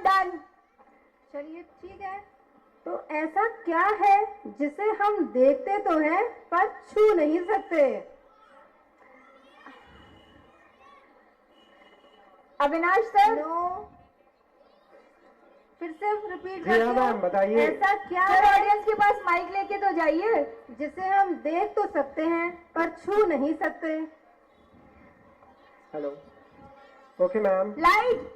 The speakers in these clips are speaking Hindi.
डन। चलिए ठीक है, तो ऐसा क्या है जिसे हम देखते तो हैं पर छू नहीं सकते? अविनाश सर। नो, फिर से रिपीट जी हाँ करती मैम, हूँ। बताइए। ऐसा क्या सर है ऑडियंस के पास माइक लेके तो जाइए। जिसे हम देख तो सकते हैं पर छू नहीं सकते? Hello, okay ma'am. Light.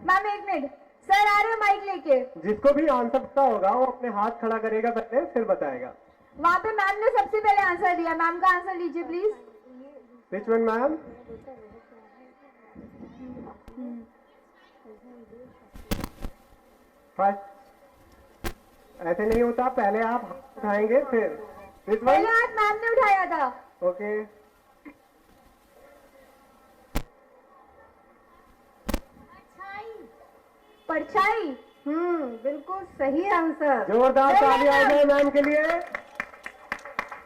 Ma'am एक मिनट, सर आ रहे हैं माइक लेके। जिसको भी आंसर पता होगा वो अपने हाथ खड़ा करेगा पहले, फिर बताएगा। वहां पे मैम ने सबसे पहले आंसर दिया, मैम का आंसर लीजिए please. Which one ma'am? First ऐसे नहीं होता, पहले आप हाथ उठाएंगे फिर। विच पहले वन? हाथ मैम ने उठाया था। ओके, परछाई। बिल्कुल सही आंसर। जोरदार तालियां हो जाए मैम के लिए।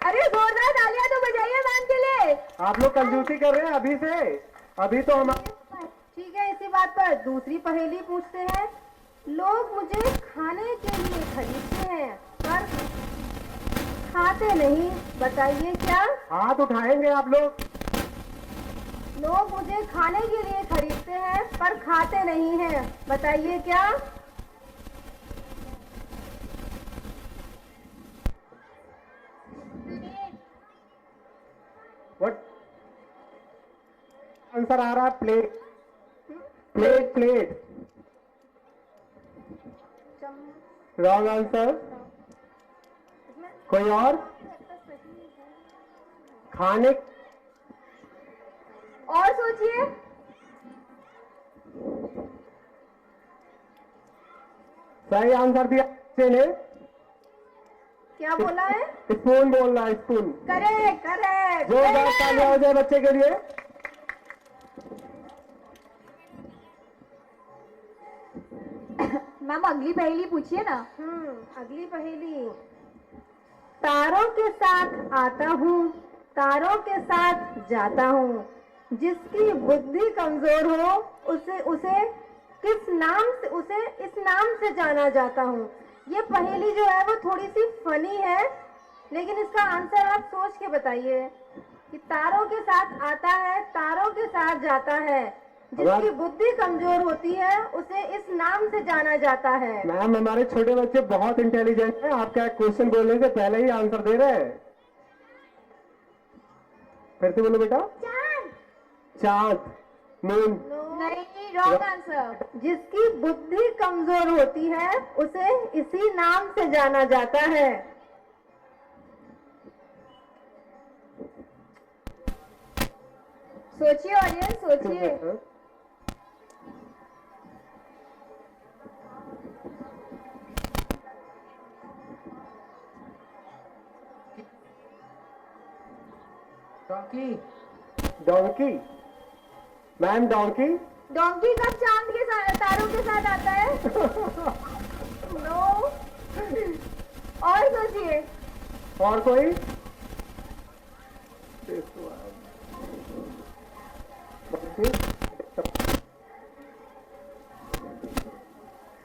अरे जोरदार तालियां तो बजाइए मैम के लिए। आप लोग कंजूसी कर रहे हैं अभी से, अभी तो हम। ठीक है, इसी बात पर दूसरी पहेली पूछते हैं। लोग मुझे खाने के लिए खरीदते हैं पर खाते नहीं, बताइए क्या? हाथ उठाएंगे आप लोग। लोग मुझे खाने के लिए खरीदते हैं पर खाते नहीं हैं, बताइए क्या? व्हाट आंसर आ रहा है? Plate, plate, plate. Wrong answer. कोई और? खाने। और सोचिए। सही आंसर दिया बच्चे ने। क्या बोला है? स्पून बोल रहा है, स्पून। Correct correct. जोरदार तालियां हो जाए बच्चे के लिए। मैम अगली पहेली पूछिए ना। अगली पहेली। तारों के साथ आता हूँ, तारों के साथ जाता हूँ, जिसकी बुद्धि कमजोर हो उसे उसे किस नाम से उसे इस नाम से जाना जाता हूँ। ये पहेली जो है वो थोड़ी सी फनी है, लेकिन इसका आंसर आप सोच के बताइए कि तारों के साथ आता है, तारों के साथ जाता है, जिसकी बुद्धि कमजोर होती है उसे इस नाम से जाना जाता है। मैम हमारे छोटे बच्चे बहुत इंटेलिजेंट हैं, आपका क्वेश्चन बोलने से पहले ही आंसर दे रहे हैं। फिर से बोलो बेटा। चांद। चांद, मून। नहीं, रॉन्ग आंसर। जिसकी बुद्धि कमजोर होती है उसे इसी नाम से जाना जाता है। सोचिए ऑडियंस, सोचिए। Donkey, donkey ma'am, donkey. Donkey कब चांद के साथ तारों के साथ आता है? नो। और सोचिए। और कोई?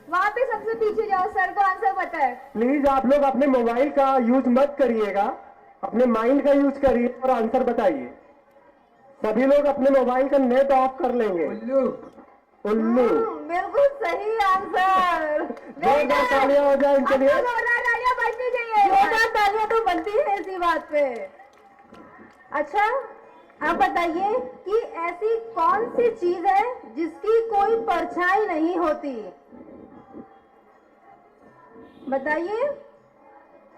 वहां पे सबसे पीछे जाओ, सर को आंसर पता है। प्लीज आप लोग अपने मोबाइल का यूज मत करिएगा, अपने माइंड का यूज करिए और आंसर बताइए। सभी लोग अपने मोबाइल का नेट ऑफ कर लेंगे। उल्लू, उल्लू। बिल्कुल सही आंसर। जोरदार तालियां हो जाए इनके लिए। जोरदार तालियां बजनी चाहिए। जोरदार तालियां तो बनती है इसी बात पे। अच्छा, आप बताइए कि ऐसी कौन सी चीज है जिसकी कोई परछाई नहीं होती? बताइए,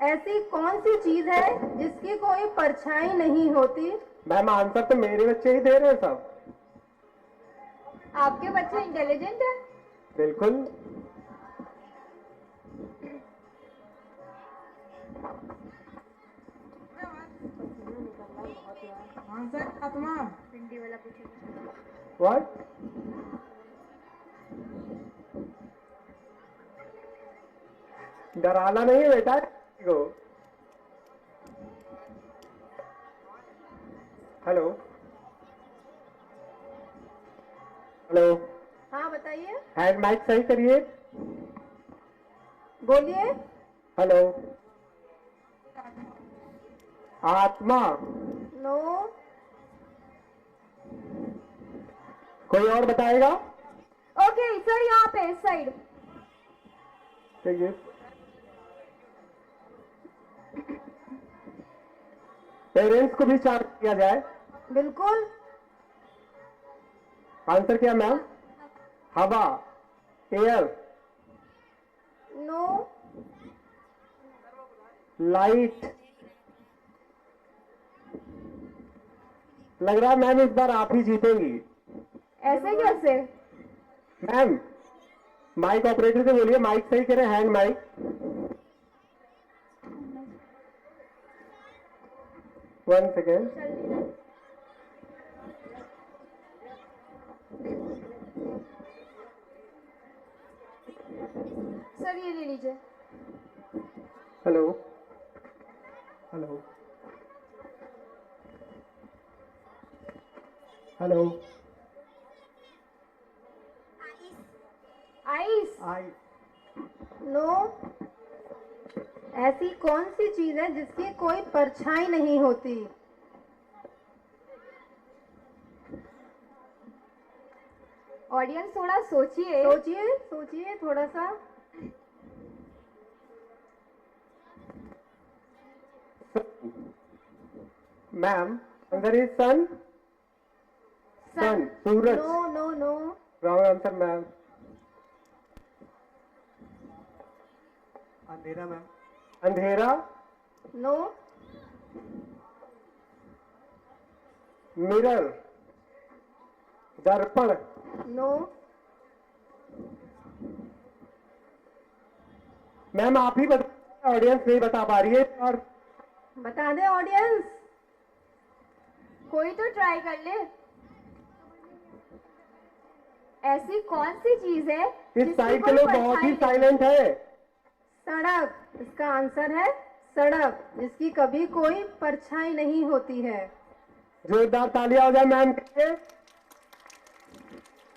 ऐसी कौन सी चीज है जिसकी कोई परछाई नहीं होती? मैम आंसर तो मेरे बच्चे ही दे रहे हैं सब। आपके बच्चे इंटेलिजेंट है। बिल्कुल। आंसर आत्मा। हिंदी वाला पूछेगा। व्हाट? डराना नहीं है बेटा को। Hello, hello. हाँ बताइए, हैंड माइक सही करिए। बोलिए। हेलो। आत्मा। नो। कोई और बताएगा? ओके सर, यहाँ पे इस साइड। चाहिए। पेरेंट्स को भी चार्ज किया जाए। बिल्कुल। आंसर क्या मैम? हवा, एयर, नो। लाइट। लग रहा है मैम इस बार आप ही जीतेंगी। ऐसे कैसे? मैम माइक ऑपरेटर से बोलिए माइक सही करें, hand mic. One second. Sir ये ले लीजिए। Hello. Hello. Hello. Ice. I. No. ऐसी कौन सी चीज है जिसकी कोई परछाई नहीं होती? ऑडियंस थोड़ा सोचिए। सोचिए, सोचिए थोड़ा सा। Ma'am answer is sun. Sun, सूरज। No no no. Wrong answer ma'am. अंधेरा मैम। अंधेरा, नो। मिरर, दर्पण। नो। मैम आप ही बता, ऑडियंस नहीं बता पा रही है और बता दे ऑडियंस। कोई तो ट्राई कर ले। ऐसी कौन सी चीज है इस जिसकी साइड के कोई लोग बहुत परछाई ही नहीं? साइलेंट है। सड़क। इसका आंसर है सड़क, जिसकी कभी कोई परछाई नहीं होती है। जोरदार तालियां हो जाए मैम के लिए।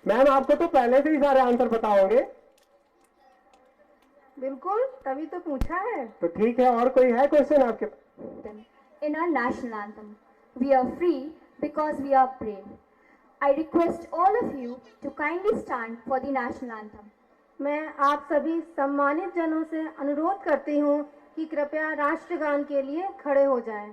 मैम आपको तो पहले से ही सारे आंसर पता होंगे। बिल्कुल, तभी तो पूछा है। तो ठीक है, और कोई है क्वेश्चन आपके पास? In our national anthem, we are free because we are brave. I request all of you to kindly stand for the national anthem. मैं आप सभी सम्मानित जनों से अनुरोध करती हूँ कि कृपया राष्ट्रगान के लिए खड़े हो जाएं।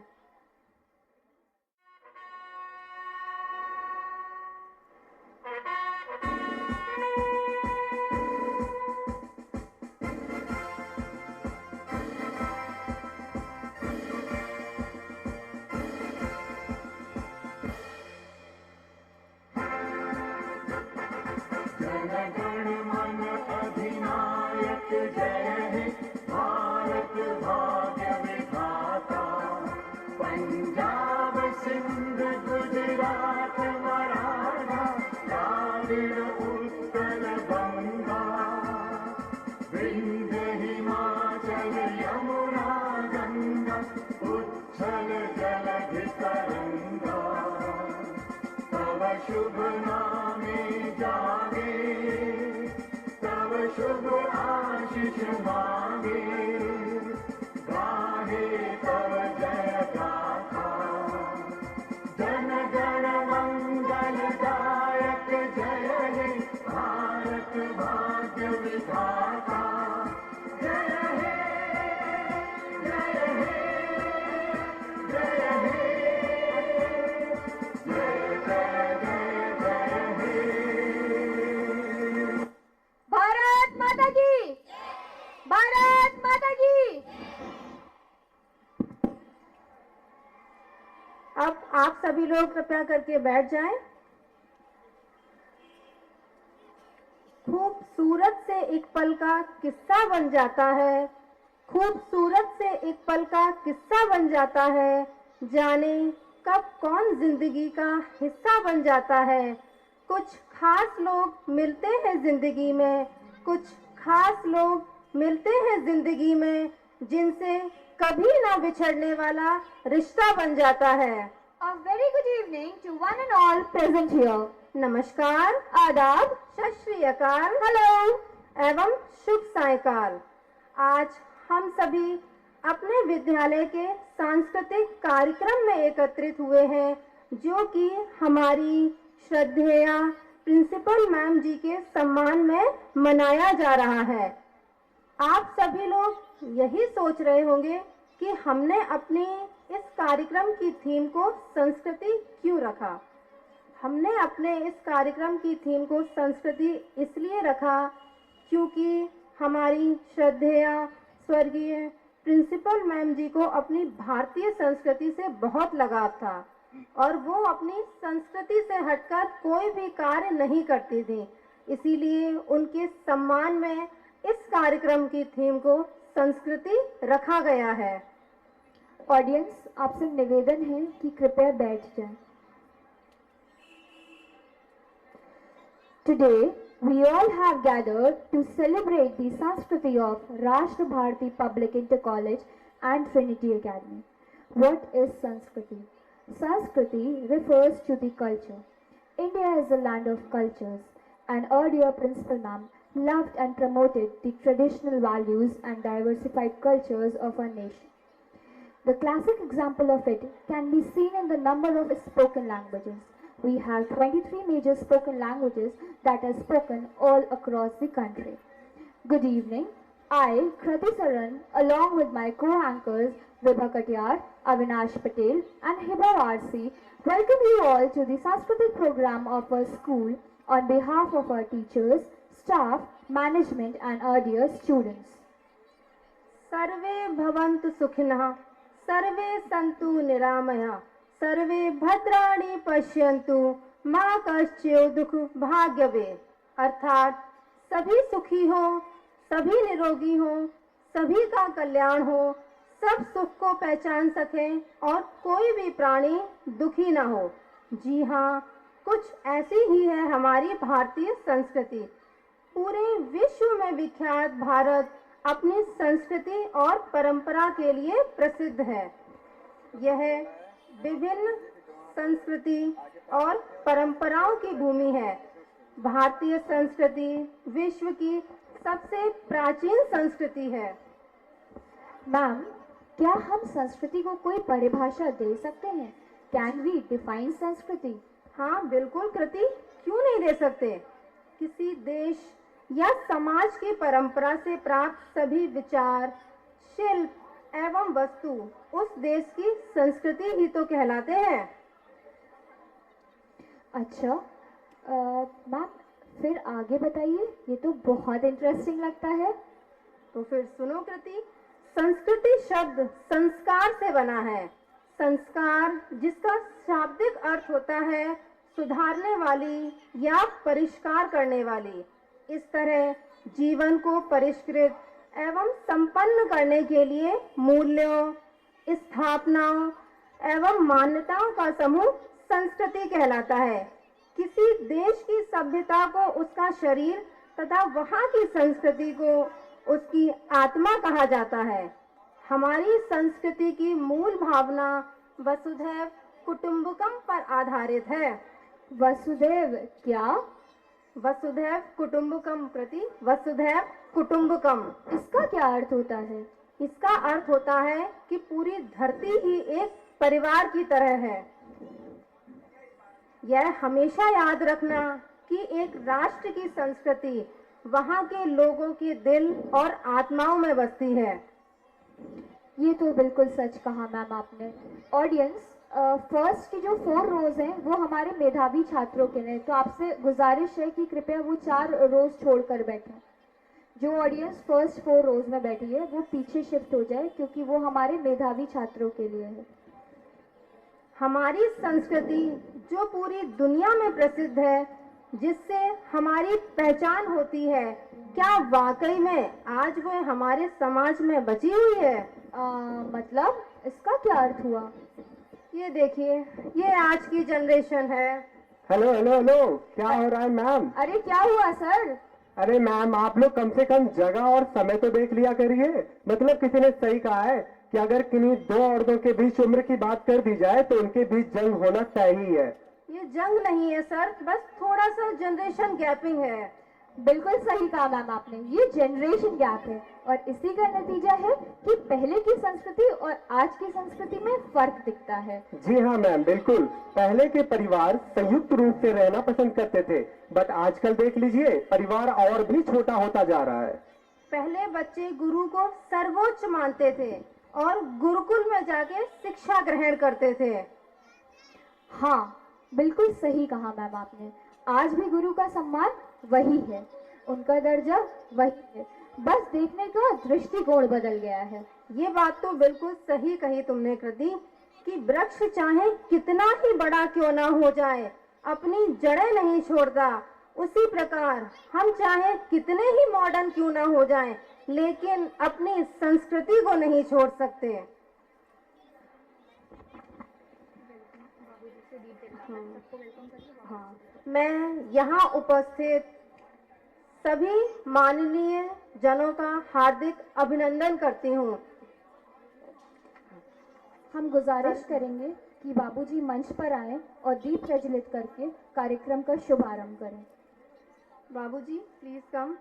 शुभ नामे जागे, तब शुभ आशीष मांगे, गाहे तब जय गाथा। जन गण मंगल दायक जय हे, भारत भाग्य विधाता। जय हे, जय हे, जय हे, भारत माता की, भारत माता की। अब आप सभी लोग कृपया करके बैठ जाएं। खूबसूरत से एक पल का किस्सा बन जाता है, खूबसूरत से एक पल का किस्सा बन जाता है, जाने कब कौन जिंदगी का हिस्सा बन जाता है। कुछ खास लोग मिलते हैं जिंदगी में, कुछ खास लोग मिलते हैं जिंदगी में, जिनसे कभी ना बिछड़ने वाला रिश्ता बन जाता है। A very good evening to one and all present here. नमस्कार, आदाब, सत श्री अकाल हेलो। एवं शुभ सायकाल। आज हम सभी अपने विद्यालय के सांस्कृतिक कार्यक्रम में एकत्रित हुए हैं, जो कि हमारी श्रद्धेय प्रिंसिपल मैम जी के सम्मान में मनाया जा रहा है। आप सभी लोग यही सोच रहे होंगे कि हमने अपनी इस कार्यक्रम की थीम को संस्कृति क्यों रखा। हमने अपने इस कार्यक्रम की थीम को संस्कृति इसलिए रखा क्योंकि हमारी श्रद्धेय स्वर्गीय प्रिंसिपल मैम जी को अपनी भारतीय संस्कृति से बहुत लगाव था और वो अपनी संस्कृति से हटकर कोई भी कार्य नहीं करती थी। इसीलिए उनके सम्मान में इस कार्यक्रम की थीम को संस्कृति रखा गया है। ऑडियंस, आपसे निवेदन है कि कृपया बैठ जाएं। Today, we all have gathered to celebrate the Sanskriti of Rashtra Bharati Public Inter-College and Trinity Academy. What is Sanskriti? Sanskriti refers to the culture. India is a land of cultures, and our dear Principal Ma'am loved and promoted the traditional values and diversified cultures of our nation. The classic example of it can be seen in the number of spoken languages. We have 23 major spoken languages that are spoken all across the country. Good evening. I, Krati Saran, along with my co-anchors Vibha Katiyar, Avinash Patel and Hiba Varsi, welcome you all to the Sanskritic program of our school on behalf of our teachers, staff, management and our dear students. सर्वे भवन्तु सुखिनः, सर्वे सन्तु निरामया, सर्वे भद्राणि पश्यन्तु, माँ कश्चित् दुख भाग्यवे। अर्थात सभी सुखी हो, सभी निरोगी हो, सभी का कल्याण हो, सब सुख को पहचान सकें और कोई भी प्राणी दुखी ना हो। जी हाँ, कुछ ऐसी ही है हमारी भारतीय संस्कृति। पूरे विश्व में विख्यात भारत अपनी संस्कृति और परंपरा के लिए प्रसिद्ध है। यह विभिन्न संस्कृति और परंपराओं की भूमि है। भारतीय संस्कृति विश्व की सबसे प्राचीन संस्कृति है। मैम, क्या हम संस्कृति को कोई परिभाषा दे सकते हैं? कैन वी डिफाइन संस्कृति? हाँ बिल्कुल कृति, क्यों नहीं दे सकते। किसी देश या समाज की परंपरा से प्राप्त सभी विचार, शिल्प एवं वस्तु उस देश की संस्कृति ही तो कहलाते हैं। अच्छा मैम, फिर आगे बताइए, ये तो बहुत इंटरेस्टिंग लगता है। तो फिर सुनो कृति, संस्कृति शब्द संस्कार से बना है। संस्कार जिसका शाब्दिक अर्थ होता है सुधारने वाली या परिष्कार करने वाली। इस तरह जीवन को परिष्कृत एवं संपन्न करने के लिए मूल्यों, स्थापनाओं एवं मान्यताओं का समूह संस्कृति कहलाता है। किसी देश की सभ्यता को उसका शरीर तथा वहाँ की संस्कृति को उसकी आत्मा कहा जाता है। हमारी संस्कृति की मूल भावना वसुधैव कुटुंबकम पर आधारित है। वसुधैव क्या? वसुधैव कुटुंबकम प्रति वसुधैव कुटुंबकम। इसका क्या अर्थ होता है? इसका अर्थ होता है कि पूरी धरती ही एक परिवार की तरह है। यह हमेशा याद रखना कि एक राष्ट्र की संस्कृति वहाँ के लोगों के दिल और आत्माओं में बसती है। ये तो बिल्कुल सच कहा मैम आपने। ऑडियंस, फर्स्ट की जो 4 रोज हैं वो हमारे मेधावी छात्रों के लिए, तो आपसे गुजारिश है कि कृपया वो 4 रोज छोड़कर बैठें। जो ऑडियंस फर्स्ट 4 रोज में बैठी है वो पीछे शिफ्ट हो जाए, क्योंकि वो हमारे मेधावी छात्रों के लिए है। हमारी संस्कृति जो पूरी दुनिया में प्रसिद्ध है, जिससे हमारी पहचान होती है, क्या वाकई में आज वो हमारे समाज में बची हुई है? मतलब इसका क्या अर्थ हुआ? ये देखिए, ये आज की जनरेशन है। हेलो हेलो हेलो, क्या हो रहा है मैम? अरे क्या हुआ सर? अरे मैम, आप लोग कम से कम जगह और समय तो देख लिया करिए। मतलब किसी ने सही कहा है कि अगर किन्हीं 2 औरतों के बीच उम्र की बात कर दी जाए तो उनके बीच जंग होना तय ही है। ये जंग नहीं है सर, बस थोड़ा सा जनरेशन गैपिंग है। बिल्कुल सही कहा मैम आपने, ये जनरेशन गैप है और इसी का नतीजा है कि पहले की संस्कृति और आज की संस्कृति में फर्क दिखता है। जी हाँ मैम, बिल्कुल। पहले के परिवार संयुक्त रूप से रहना पसंद करते थे, बट आजकल देख लीजिए परिवार और भी छोटा होता जा रहा है। पहले बच्चे गुरु को सर्वोच्च मानते थे और गुरुकुल में जाके शिक्षा ग्रहण करते थे। हाँ, बिल्कुल सही कहा मैम आपने। आज भी गुरु का सम्मान वही है, उनका दर्जा वही है, बस देखने का दृष्टिकोण बदल गया है। ये बात तो बिल्कुल सही कही तुमने कृति कि वृक्ष चाहे कितना ही बड़ा क्यों ना हो जाए, अपनी जड़ें नहीं छोड़ता। उसी प्रकार हम चाहे कितने ही मॉडर्न क्यों ना हो जाएं, लेकिन अपनी संस्कृति को नहीं छोड़ सकते। हाँ, मैं यहाँ उपस्थित सभी माननीय जनों का हार्दिक अभिनंदन करती हूँ। हम गुजारिश करेंगे कि बाबूजी मंच पर आएं और दीप प्रज्वलित करके कार्यक्रम का शुभारंभ करें। बाबूजी please come.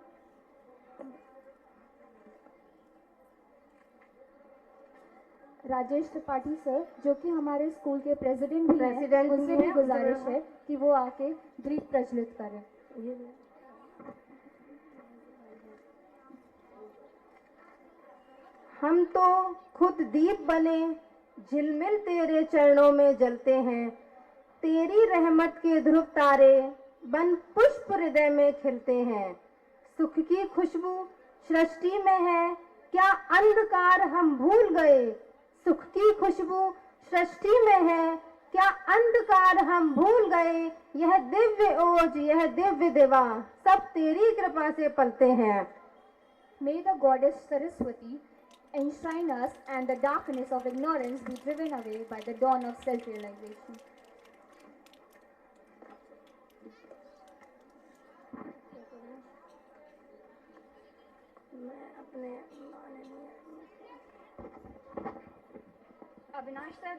Rajesh Tripathi sir, जो कि हमारे स्कूल के प्रेसिडेंट भी प्रेसिडेंट हैं, भी उनसे भी हैं, गुजारिश उनसे है कि वो आके दीप प्रज्वलित करें। हम तो खुद दीप बने झिलमिल तेरे चरणों में जलते हैं, तेरी रहमत के ध्रुव तारे बन पुष्प हृदय में खिलते हैं। सुख की खुशबू सृष्टि में है, क्या अंधकार हम भूल गए। सुख की खुशबू सृष्टि में है, क्या अंधकार हम भूल गए। यह दिव्य ओज, यह दिव्य दिवा सब तेरी कृपा से पलते हैं। May the goddess Saraswati enshrine us and the darkness of ignorance be driven away by the dawn of self-realization. Avinash sir,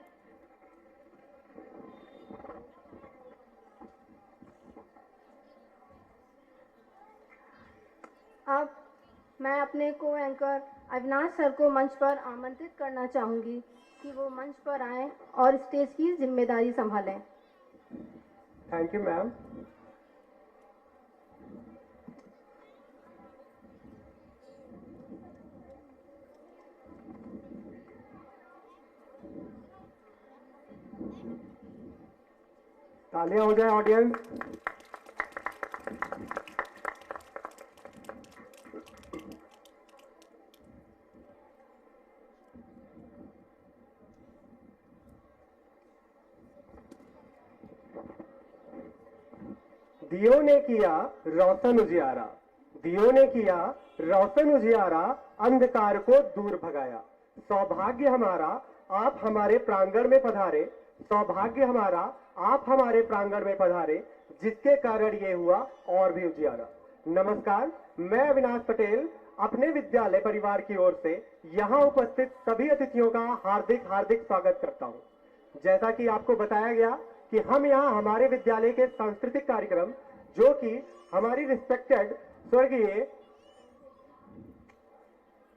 अब मैं अपने को एंकर अविनाश सर को मंच पर आमंत्रित करना चाहूंगी कि वो मंच पर आएं और स्टेज की जिम्मेदारी संभालें। Thank you ma'am. तालियां हो जाए ऑडियंस। दियों ने किया रोशन उजियारा, दियों ने किया रोशन उजियारा, अंधकार को दूर भगाया। सौभाग्य हमारा आप हमारे प्रांगण में पधारे, सौभाग्य हमारा आप हमारे प्रांगण में पधारे, जिसके कारण ये हुआ और भी उजियारा। नमस्कार, मैं अविनाश पटेल अपने विद्यालय परिवार की ओर से यहाँ उपस्थित सभी अतिथियों का हार्दिक हार्दिक स्वागत करता हूँ। जैसा कि आपको बताया गया कि हम यहाँ हमारे विद्यालय के सांस्कृतिक कार्यक्रम, जो कि हमारी रिस्पेक्टेड स्वर्गीय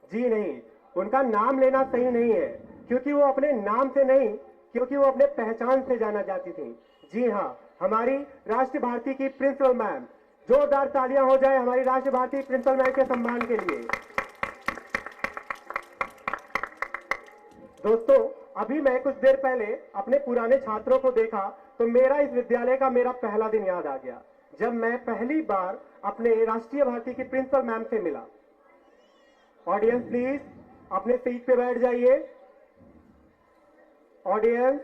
जी नहीं, उनका नाम लेना सही नहीं है, क्योंकि वो अपने नाम से नहीं, क्योंकि वो अपने पहचान से जाना जाती थी। जी हाँ, हमारी राष्ट्रीय भारती की प्रिंसिपल मैम, जोरदार तालियां हो जाए हमारी राष्ट्रीय भारती प्रिंसिपल मैम के सम्मान के लिए। दोस्तों, अभी मैं कुछ देर पहले अपने पुराने छात्रों को देखा तो मेरा इस विद्यालय का मेरा पहला दिन याद आ गया, जब मैं पहली बार अपने राष्ट्रीय भारती की प्रिंसिपल मैम से मिला। ऑडियंस प्लीज अपने सीट पे बैठ जाइए। ऑडियंस,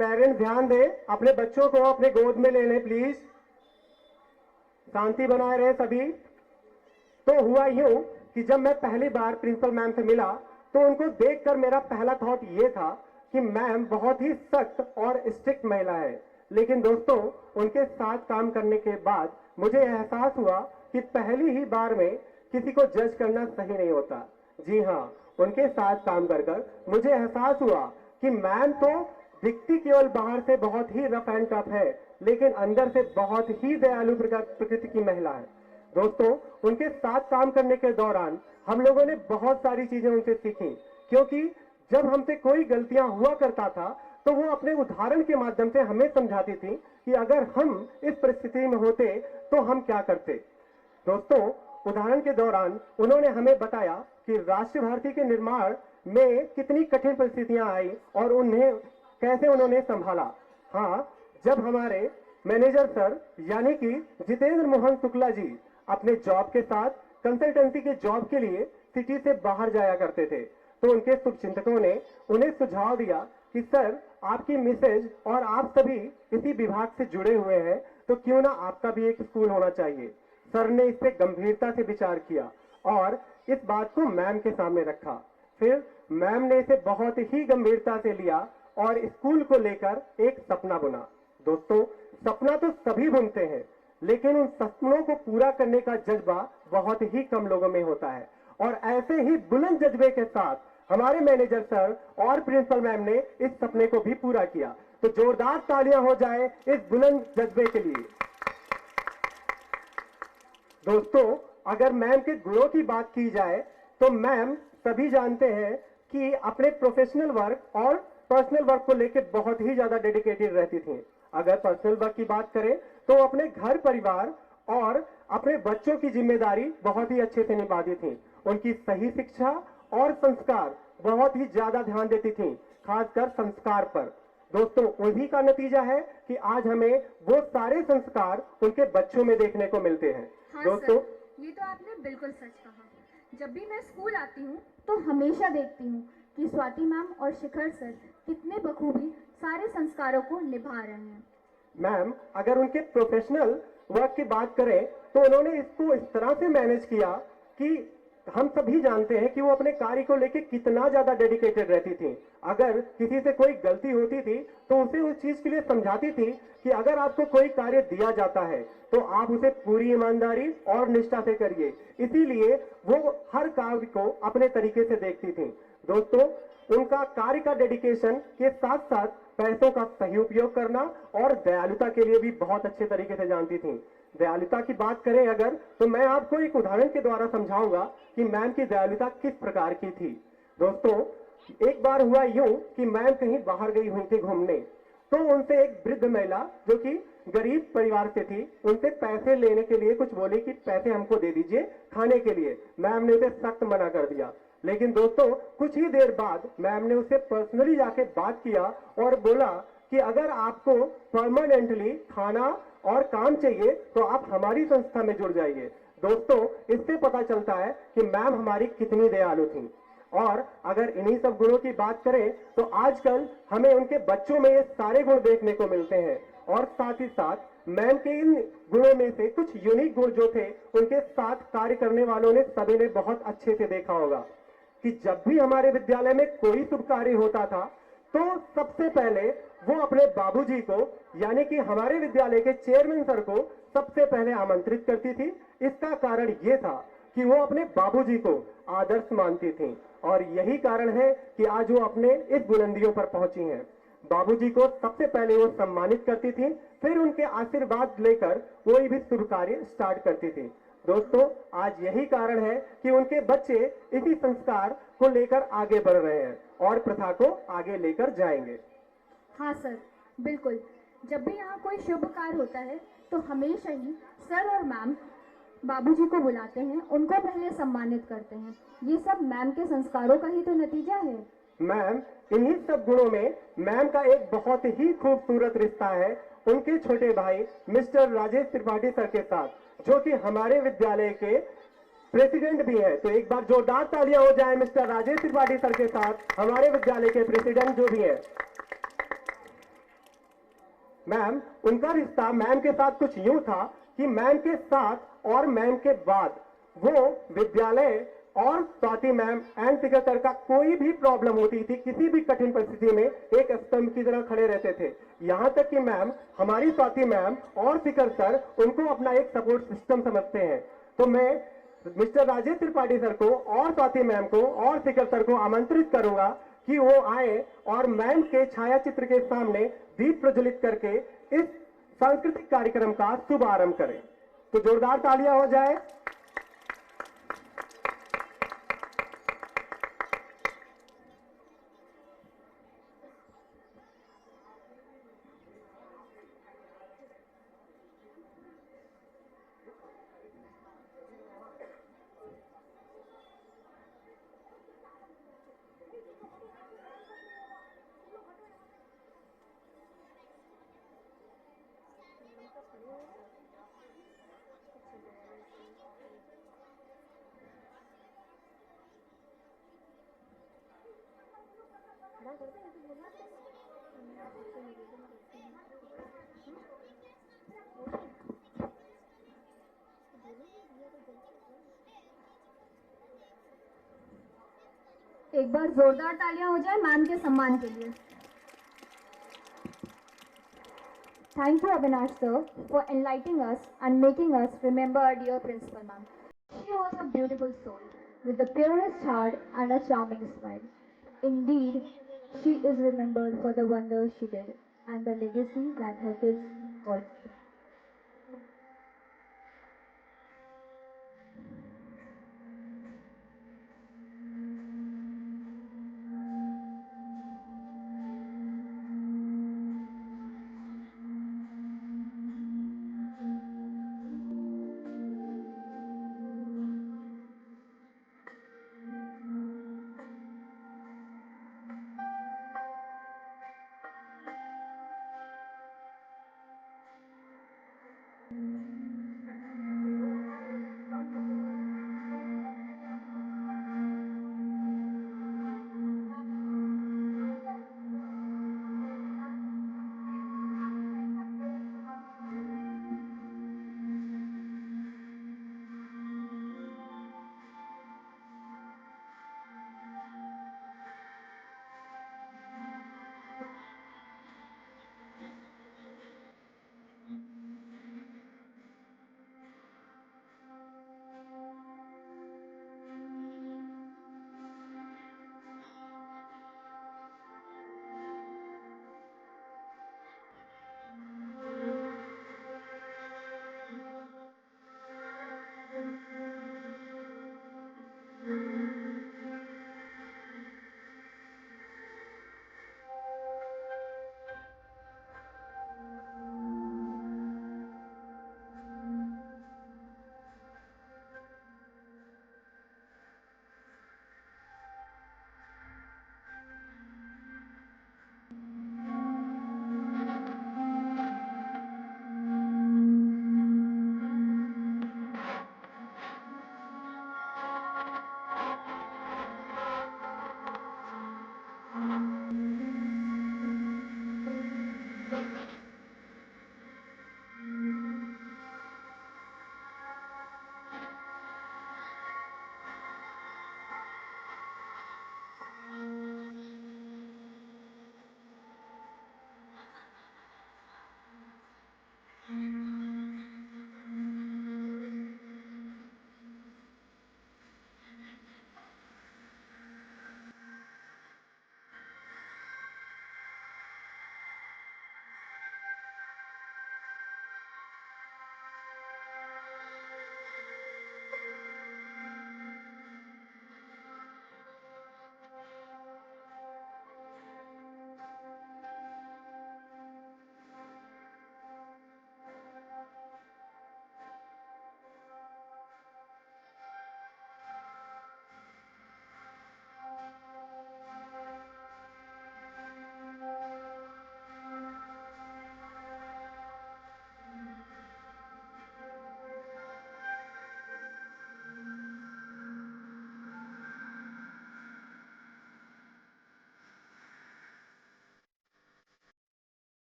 पेरेंट्स ध्यान दें, अपने बच्चों को अपने गोद में ले लें प्लीज, शांति बनाए रहे सभी। तो हुआ यूं कि जब मैं पहली बार प्रिंसिपल मैम से मिला तो उनको देखकर मेरा पहला थॉट ये था कि मैम बहुत ही सख्त और स्ट्रिक्ट महिला है, लेकिन दोस्तों उनके साथ काम करने के बाद मुझे एहसास हुआ कि पहली ही बार में किसी को जज करना सही नहीं होता। जी हाँ, उनके साथ काम कर मुझे एहसास हुआ कि मैम तो दिखती केवल बाहर से बहुत ही रफ एंड टफ है, लेकिन अंदर से बहुत ही दयालु प्रकृति की महिला है। दोस्तों, उनके साथ काम करने के दौरान हम लोगों ने बहुत सारी चीजें उनसे सीखी, क्योंकि जब हमसे कोई गलतियां हुआ करता था तो वो अपने उदाहरण के माध्यम से हमें समझाती थी कि अगर हम इस परिस्थिति में होते तो हम क्या करते। दोस्तों, उदाहरण के दौरान उन्होंने हमें बताया कि राष्ट्रीय भारती के निर्माण में कितनी कठिन परिस्थितियां आई और उन्हें कैसे उन्होंने संभाला। हाँ, जब हमारे मैनेजर सर यानी कि जितेंद्र मोहन शुक्ला जी अपने जॉब के साथ कंसल्टेंसी के जॉब के लिए सिटी से बाहर जाया करते थे, तो उनके शुभचिंतकों ने उन्हें सुझाव दिया कि सर, आपकी मिसेज और आप सभी इसी विभाग से जुड़े हुए हैं, तो क्यों ना आपका भी एक स्कूल होना चाहिए। सर ने इस पे गंभीरता से विचार किया और इस बात को मैम के सामने रखा। फिर मैम ने इसे बहुत ही गंभीरता से लिया और स्कूल को लेकर एक सपना बुना। दोस्तों, सपना तो सभी बुनते हैं, लेकिन उन सपनों को पूरा करने का जज्बा बहुत ही कम लोगों में होता है। और ऐसे ही बुलंद जज्बे के साथ हमारे मैनेजर सर और प्रिंसिपल मैम ने इस सपने को भी पूरा किया। तो जोरदार तालियां हो जाए इस बुलंद जज्बे के लिए। दोस्तों, अगर मैम के गुणों की बात की जाए तो मैम सभी जानते हैं कि अपने प्रोफेशनल वर्क और पर्सनल वर्क को लेकर बहुत ही ज्यादा डेडिकेटेड रहती थी। अगर पर्सनल वर्क की बात करें तो अपने घर परिवार और अपने बच्चों की जिम्मेदारी बहुत ही अच्छे से निभाती थी। उनकी सही शिक्षा और संस्कार बहुत ही ज्यादा ध्यान देती थी, खासकर संस्कार पर। दोस्तों, उन्हीं का नतीजा है कि आज हमें वो सारे संस्कार उनके बच्चों में देखने को मिलते हैं। हाँ दोस्तों, सर, ये तो आपने बिल्कुल सच कहा। जब भी मैं स्कूल आती हूँ तो हमेशा देखती हूँ कि स्वाति मैम और शिखर सर कितने बखूबी सारे संस्कारों को निभा रहे हैं। मैम, अगर उनके प्रोफेशनल वर्क की बात करें तो उन्होंने इसको इस तरह से मैनेज किया कि हम सभी जानते हैं कि वो अपने कार्य को लेकर कितना ज्यादा डेडिकेटेड रहती थी। अगर किसी से कोई गलती होती थी तो उसे उस चीज के लिए समझाती थी कि अगर आपको कोई कार्य दिया जाता है तो आप उसे पूरी ईमानदारी और निष्ठा से करिए। इसीलिए वो हर कार्य को अपने तरीके से देखती थी। दोस्तों, उनका कार्य का डेडिकेशन के साथ साथ पैसों का सही उपयोग करना और दयालुता के लिए भी बहुत अच्छे तरीके से जानती थी। दयालुता की बात करें अगर, तो मैं आपको एक उदाहरण के द्वारा समझाऊंगा कि मैम की दयालुता किस प्रकार की थी। दोस्तों, एक बार हुआ यूं कि मैम कहीं बाहर गई हुई थी घूमने, तो उनसे एक वृद्ध महिला जो कि गरीब परिवार से थी, उनसे पैसे लेने के लिए कुछ बोली कि पैसे हमको दे दीजिए खाने के लिए। मैम ने उसे सख्त मना कर दिया। लेकिन दोस्तों, कुछ ही देर बाद मैम ने उससे पर्सनली जाके बात किया और बोला कि अगर आपको परमानेंटली खाना और काम चाहिए तो आप हमारी संस्था में जुड़ जाइए। दोस्तों, इससे पता चलता है कि मैम हमारी कितनी दयालु थी। और अगर इन्हीं सब गुणों की बात करें तो आजकल हमें उनके बच्चों में ये सारे गुण देखने को मिलते हैं। और साथ ही साथ मैम के इन गुणों में से कुछ यूनिक गुण जो थे, उनके साथ कार्य करने वालों ने सभी ने बहुत अच्छे से देखा होगा कि जब भी हमारे विद्यालय में कोई शुभ कार्य होता था तो सबसे पहले वो अपने बाबूजी को यानी कि हमारे विद्यालय के चेयरमैन सर को सबसे पहले आमंत्रित करती थी। इसका कारण ये था कि वो अपने बाबूजी को आदर्श मानती थी और यही कारण है कि आज वो अपने इस बुलंदियों पर पहुंची हैं। बाबूजी को सबसे पहले वो सम्मानित करती थी, फिर उनके आशीर्वाद लेकर कोई भी शुभ कार्य स्टार्ट करती थी। दोस्तों, आज यही कारण है कि उनके बच्चे इसी संस्कार को लेकर आगे बढ़ रहे हैं और प्रथा को आगे लेकर जाएंगे। हाँ सर, बिल्कुल। जब भी यहाँ कोई शुभ कार्य होता है तो हमेशा ही सर और मैम बाबूजी को बुलाते हैं, उनको पहले सम्मानित करते हैं। ये सब मैम के संस्कारों का ही तो नतीजा है। मैम, इन्हीं सब गुणों में मैम का एक बहुत ही खूबसूरत रिश्ता है उनके छोटे भाई मिस्टर राजेश त्रिपाठी सर के साथ, जो कि हमारे विद्यालय के प्रेसिडेंट भी है। तो एक बार जोरदार तालियां हो जाए मिस्टर राजेश त्रिपाठी सर के साथ, हमारे विद्यालय के प्रेसिडेंट जो भी है। मैम, उनका रिश्ता मैम के साथ कुछ यूं था कि मैम के साथ और मैम के बाद वो विद्यालय और Swati ma'am and Shikhar sir का कोई भी प्रॉब्लम होती थी, किसी भी कठिन परिस्थिति में एक स्तंभ की तरह खड़े रहते थे। यहाँ तक कि मैम, हमारी स्वाति मैम और शिखर सर उनको अपना एक सपोर्ट सिस्टम समझते हैं। तो मैं मिस्टर राजेश त्रिपाठी सर को और स्वाति मैम को और शिखर सर को आमंत्रित करूंगा कि वो आए और मैम के छायाचित्र के सामने दीप प्रज्वलित करके इस सांस्कृतिक कार्यक्रम का शुभारंभ करें। तो जोरदार तालियां हो जाए। एक बार जोरदार तालियां हो जाए मैम के सम्मान के लिए। Thank you, Avinash sir, for enlightening us and making us remember our dear principal ma'am. She was a beautiful soul with the purest heart and a charming smile. Indeed, she is remembered for the wonders she did and the legacy that her kids followed.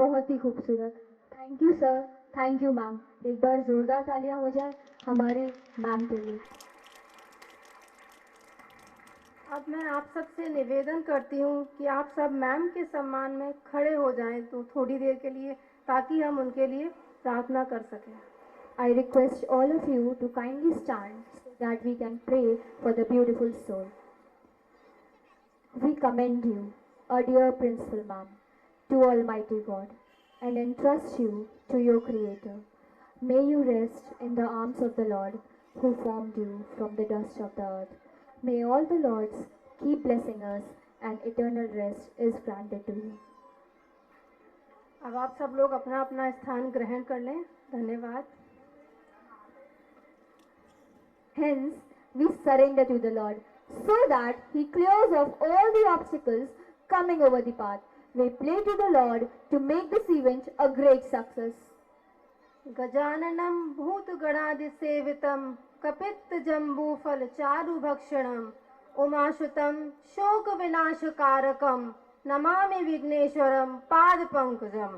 बहुत ही खूबसूरत। Thank you sir, thank you ma'am. एक बार जोरदार तालियां हो जाए हमारे मैम के लिए। अब मैं आप सबसे निवेदन करती हूँ कि आप सब मैम के सम्मान में खड़े हो जाएं तो थोड़ी देर के लिए, ताकि हम उनके लिए प्रार्थना कर सकें। I request all of you to kindly stand so that we can pray for the beautiful soul. We commend you, our dear Principal Ma'am, to Almighty God and entrust you to your Creator. May you rest in the arms of the Lord who formed you from the dust of the earth. May all the Lords keep blessing us and eternal rest is granted to you. अब आप सब लोग अपना अपना स्थान ग्रहण कर लें। धन्यवाद। Hence, we surrender to the Lord so that He clears off all the obstacles coming over the path. We pray to the Lord to make this event a great success. गजाननं भूतगणादिसेवितं कपित्तजम्बूफलचारुभक्षणम् उमासुतं शोकविनाशकारकं Namami विघ्नेश्वरम पादपंकजम।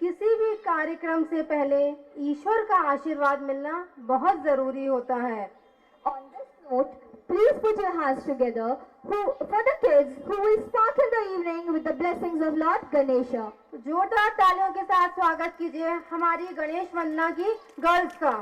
किसी भी कार्यक्रम से पहले ईश्वर का आशीर्वाद मिलना बहुत जरूरी होता है। On this note, please put your hands together for the kids who will sparkle the evening with the blessings of Lord Ganesha. जोरदार तालियों के साथ स्वागत कीजिए हमारी गणेश वंदना की गर्ल्स का।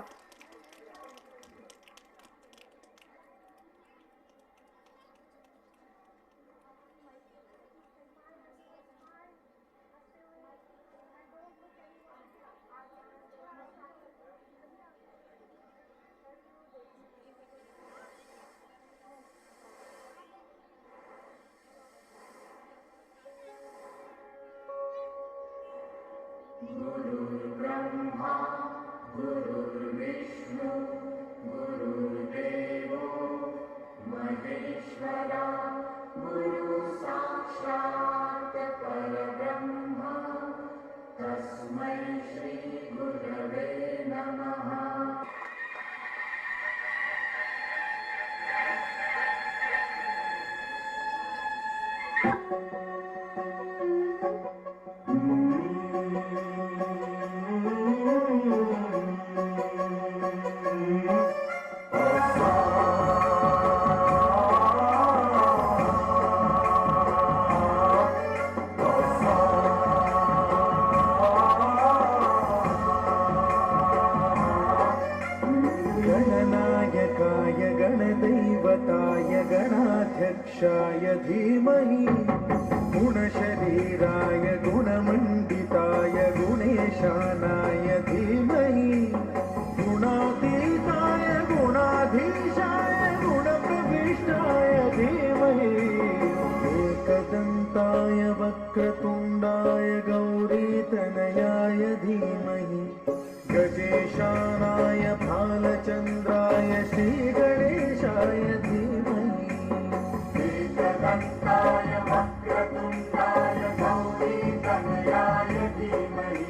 गणनायकाय गणदैवताय गणाध्यक्षाय धीमहि गुणशरीराय गुणमण्डिताय गुणेशानाय धीमहि गुणातीताय गुणाधीशाय गुणप्रविष्टाय धीमहि एकदन्ताय वक्रतुण्डाय गौरीतनयाय धीमहि गजेशानाय भालचन्द्राय श्रीगणेशाय धीमहि एकदन्ताय वक्रतुण्डाय गौरीतनयाय धीमहि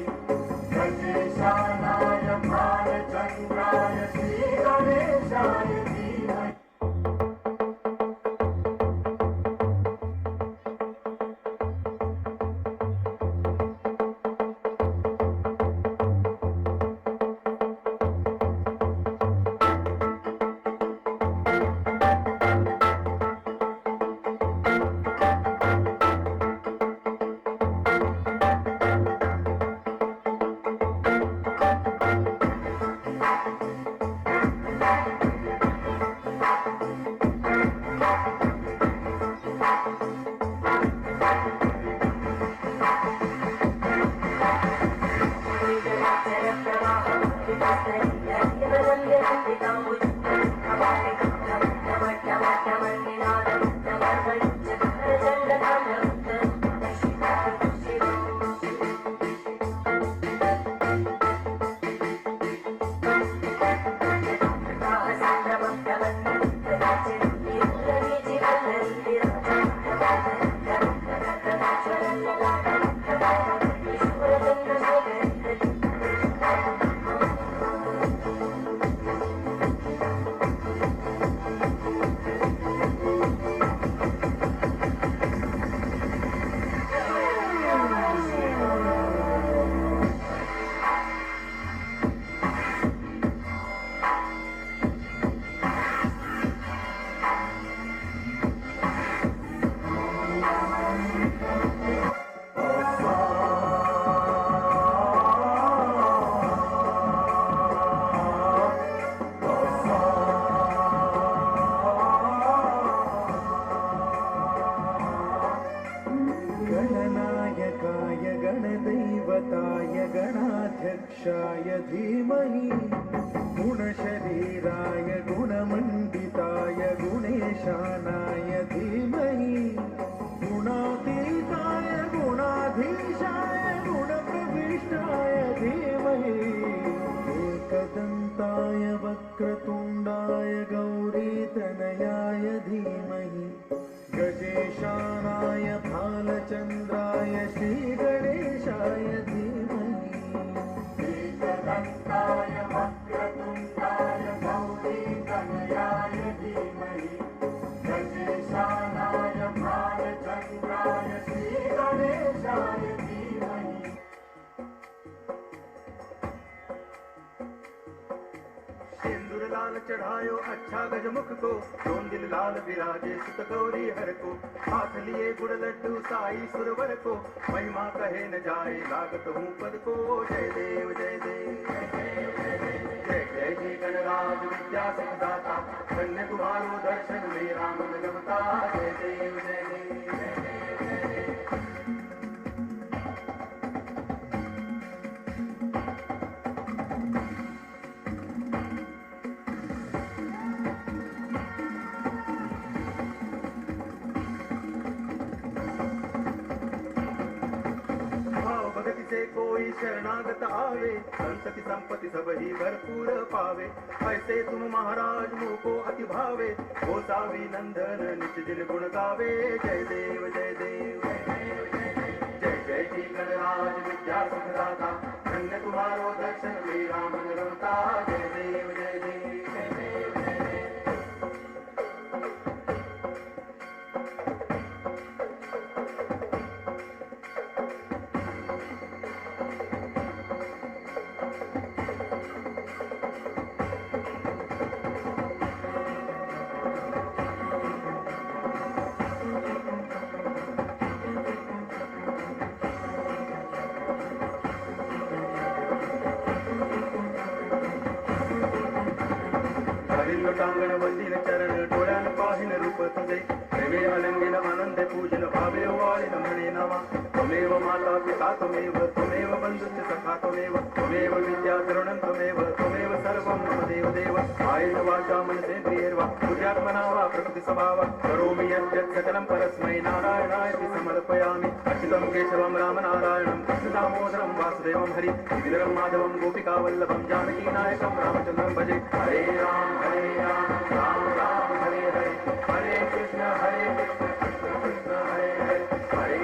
गजेशानाय भालचन्द्राय श्रीगणेशाय धीमहि। वीराय गुणमण्डिताय गुणेशानाय धीमहि गुणातीताय गुणाधीशाय गुणप्रविष्टाय धीमहि एकदन्ताय वक्रतुण्डाय गौरीतनयाय धीमहि गजेशानाय भालचन्द्राय श्रीगणेशाय धीमहि एकदन्ताय वक्रतुण्डाय गौरीतनयाय धीमहि गजेशानाय भालचन्द्राय श्रीगणेशाय धीमहि सिंदूर लाल चढ़ायो अच्छा गजमुख को सोन दिल लाल विराजे सुत गौरी हर को हाथ लिए गुड़ लड्डू साई सुरवर को महिमा कहे न जाए लागत हूँ पद को जय देव जय देव जय जय जी गणराज विद्या सिद्धाता धन्य तुम्हारो दर्शन मेरा मन रमता जय देव जय देव भगति से कोई शरणागत आवे संतति संपत्ति सब ही भरपूर पावे ऐसे तुम महाराज मुँह को अति भावे गोसावी नंदन नित दिन गुण गावे जय देव जय देव जय जय जी गणराज विद्या सुखदाता धन्य तुम्हारो दर्शन मेरा मन रमता जय देव जय देव जय देव जय देव टांगण वंदिन चरण डोळ्यान पाहिन रूप तुझे प्रेमे अलंगिन आनंद पूजन भावे वाळिन म्हणे नावा त्वमेव माता पिता त्वमेव बंधुश्च सखा त्वमेव विद्या द्रोणं त्वमेव सर्वं मम देव देव कायेन वाचा मनसेन्द्रियैर्वा बुद्ध्यात्मना वा प्रकृति स्वभाव करोमि यद्यत् सकलं परस्मै नारायणायति समर्पयामि अच्युतं केशवं रामनारायणं कृष्णदामोदरं वासुदेवं हरि गिरिधरं माधवं गोपिकावल्लभं जानकीनायकं रामचन्द्रं भजे हरे राम राम राम हरे हरे हरे कृष्ण कृष्ण कृष्ण हरे हरे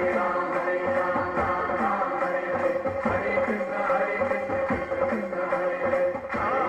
हरे राम राम राम हरे हरे हरे कृष्ण कृष्ण कृष्ण हरे हरे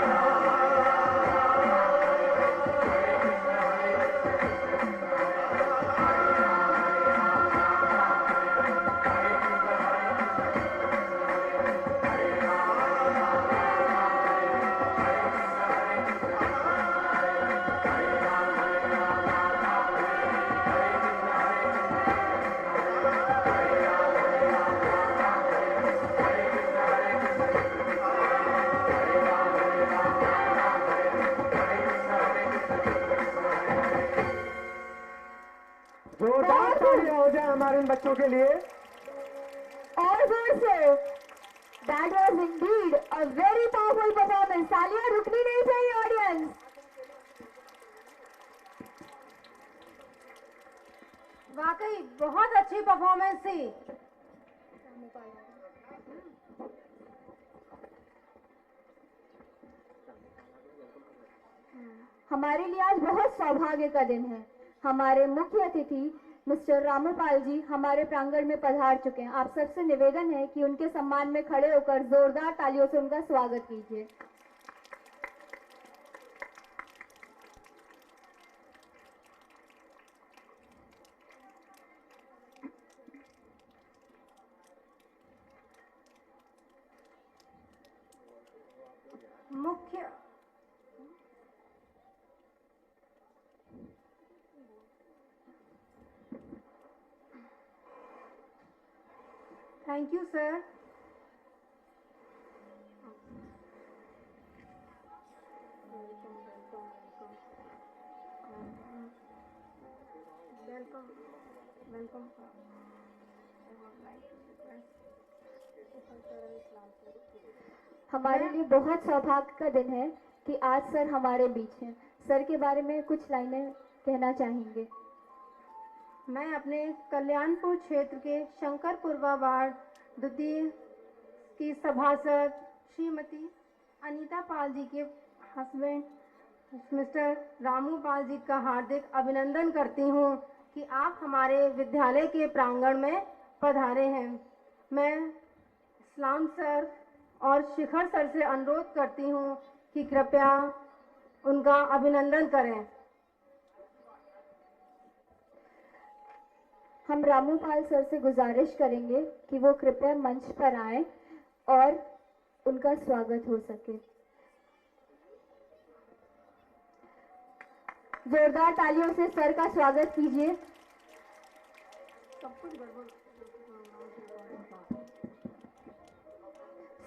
जोरदार तालियां हो जाए हमारे इन बच्चों के लिए। और जोर से। That was indeed a very powerful performance. तालियां रुकनी नहीं चाहिए ऑडियंस। वाकई बहुत अच्छी परफॉर्मेंस थी। हमारे लिए आज बहुत सौभाग्य का दिन है। हमारे मुख्य अतिथि मिस्टर रामपाल जी हमारे प्रांगण में पधार चुके हैं। आप सबसे निवेदन है कि उनके सम्मान में खड़े होकर जोरदार तालियों से उनका स्वागत कीजिए। मुख्य थैंक यू सर। वेलकम हमारे लिए बहुत सौभाग्य का दिन है कि आज सर हमारे बीच हैं। सर के बारे में कुछ लाइनें कहना चाहेंगे। मैं अपने कल्याणपुर क्षेत्र के शंकरपुरवा वार्ड द्वितीय की सभासद श्रीमती अनीता पाल जी के हस्बैंड मिस्टर रामू पाल जी का हार्दिक अभिनंदन करती हूँ कि आप हमारे विद्यालय के प्रांगण में पधारे हैं। मैं इस्लाम सर और शिखर सर से अनुरोध करती हूँ कि कृपया उनका अभिनंदन करें। हम रामूपाल सर से गुजारिश करेंगे कि वो कृपया मंच पर आएं और उनका स्वागत हो सके। जोरदार तालियों से सर का स्वागत कीजिए।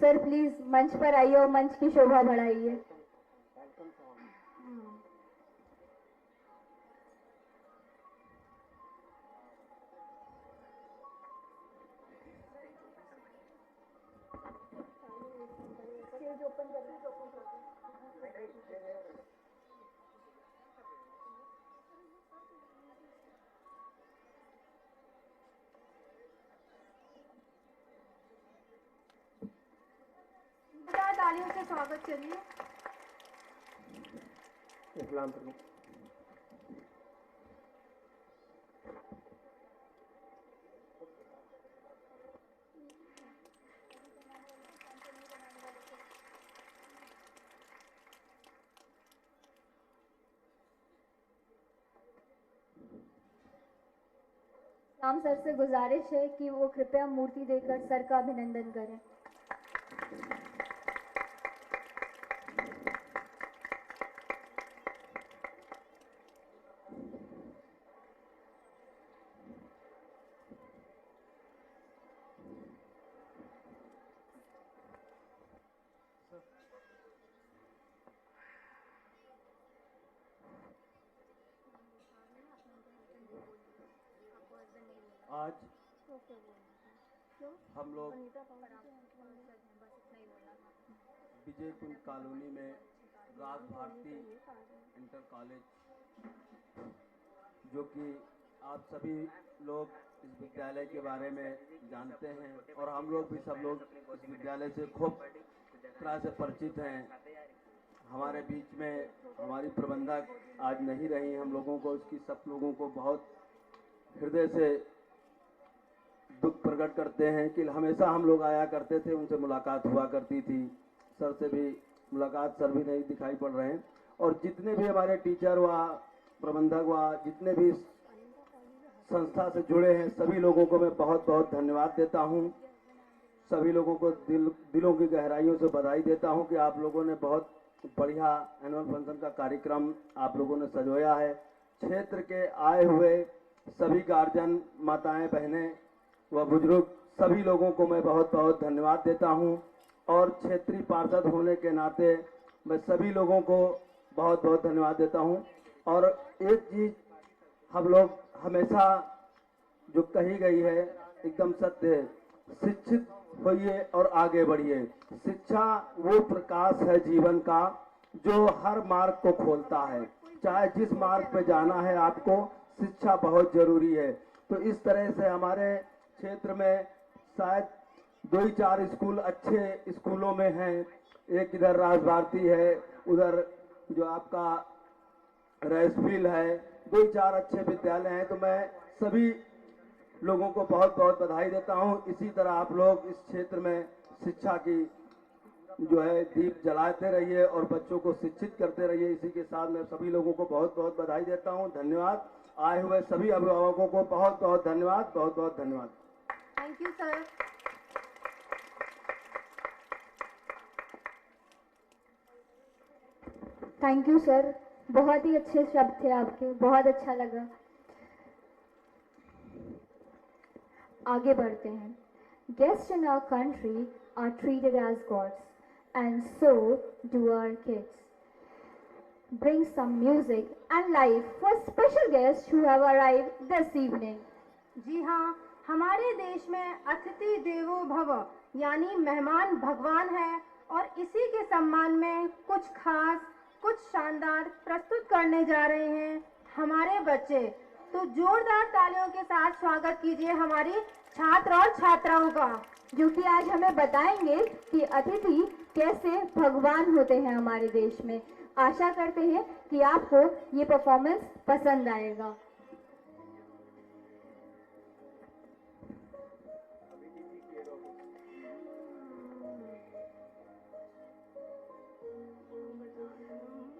सर प्लीज मंच पर आइए और मंच की शोभा बढ़ाइए। तालियों से स्वागत करिए। इस्लाम प्रमुख राम सर से गुजारिश है कि वो कृपया मूर्ति देकर सर का अभिनंदन करें। आज हम लोग विजय कुंज कॉलोनी में राज भारती इंटर कॉलेज, जो कि आप सभी लोग इस विद्यालय के बारे में जानते हैं और हम लोग भी सब लोग इस विद्यालय से खूब तरह से परिचित हैं। हमारे बीच में हमारी प्रबंधक आज नहीं रही। हम लोगों को इसकी सब लोगों को बहुत हृदय से दुख प्रकट करते हैं कि हमेशा हम लोग आया करते थे, उनसे मुलाकात हुआ करती थी। सर से भी मुलाकात, सर भी नहीं दिखाई पड़ रहे हैं। और जितने भी हमारे टीचर व प्रबंधक व जितने भी संस्था से जुड़े हैं सभी लोगों को मैं बहुत बहुत धन्यवाद देता हूं। सभी लोगों को दिलों की गहराइयों से बधाई देता हूं कि आप लोगों ने बहुत बढ़िया एनुअल फंक्शन का कार्यक्रम आप लोगों ने सजोया है। क्षेत्र के आए हुए सभी गार्जियन, माताएं, बहनें व बुजुर्ग सभी लोगों को मैं बहुत बहुत धन्यवाद देता हूं। और क्षेत्रीय पार्षद होने के नाते मैं सभी लोगों को बहुत बहुत धन्यवाद देता हूं। और एक चीज हम लोग हमेशा जो कही गई है एकदम सत्य है, शिक्षित होइए और आगे बढ़िए। शिक्षा वो प्रकाश है जीवन का जो हर मार्ग को खोलता है। चाहे जिस मार्ग पे जाना है आपको, शिक्षा बहुत जरूरी है। तो इस तरह से हमारे क्षेत्र में शायद 2-4 स्कूल अच्छे स्कूलों में हैं। एक इधर राज भारती है, उधर जो आपका रैसफील्ड है, 2-4 अच्छे विद्यालय हैं। तो मैं सभी लोगों को बहुत बहुत बधाई देता हूं। इसी तरह आप लोग इस क्षेत्र में शिक्षा की जो है दीप जलाते रहिए और बच्चों को शिक्षित करते रहिए। इसी के साथ मैं सभी लोगों को बहुत बहुत बधाई देता हूं। धन्यवाद। आए हुए सभी अभिभावकों को बहुत बहुत धन्यवाद, बहुत बहुत धन्यवाद। Thank you sir. Thank you sir, बहुत ही अच्छे शब्द थे आपके, बहुत अच्छा लगा। आगे बढ़ते हैं। Guests in our country are treated as gods, and so do our kids. Bring some music and life for special guests who have arrived this evening. जी हाँ, हमारे देश में अतिथि देवो भव यानी मेहमान भगवान है और इसी के सम्मान में कुछ खास, कुछ शानदार प्रस्तुत करने जा रहे हैं हमारे बच्चे। तो जोरदार तालियों के साथ स्वागत कीजिए हमारी छात्र और छात्राओं का, जो कि आज हमें बताएंगे कि अतिथि कैसे भगवान होते हैं हमारे देश में। आशा करते हैं कि आपको ये परफॉर्मेंस पसंद आएगा।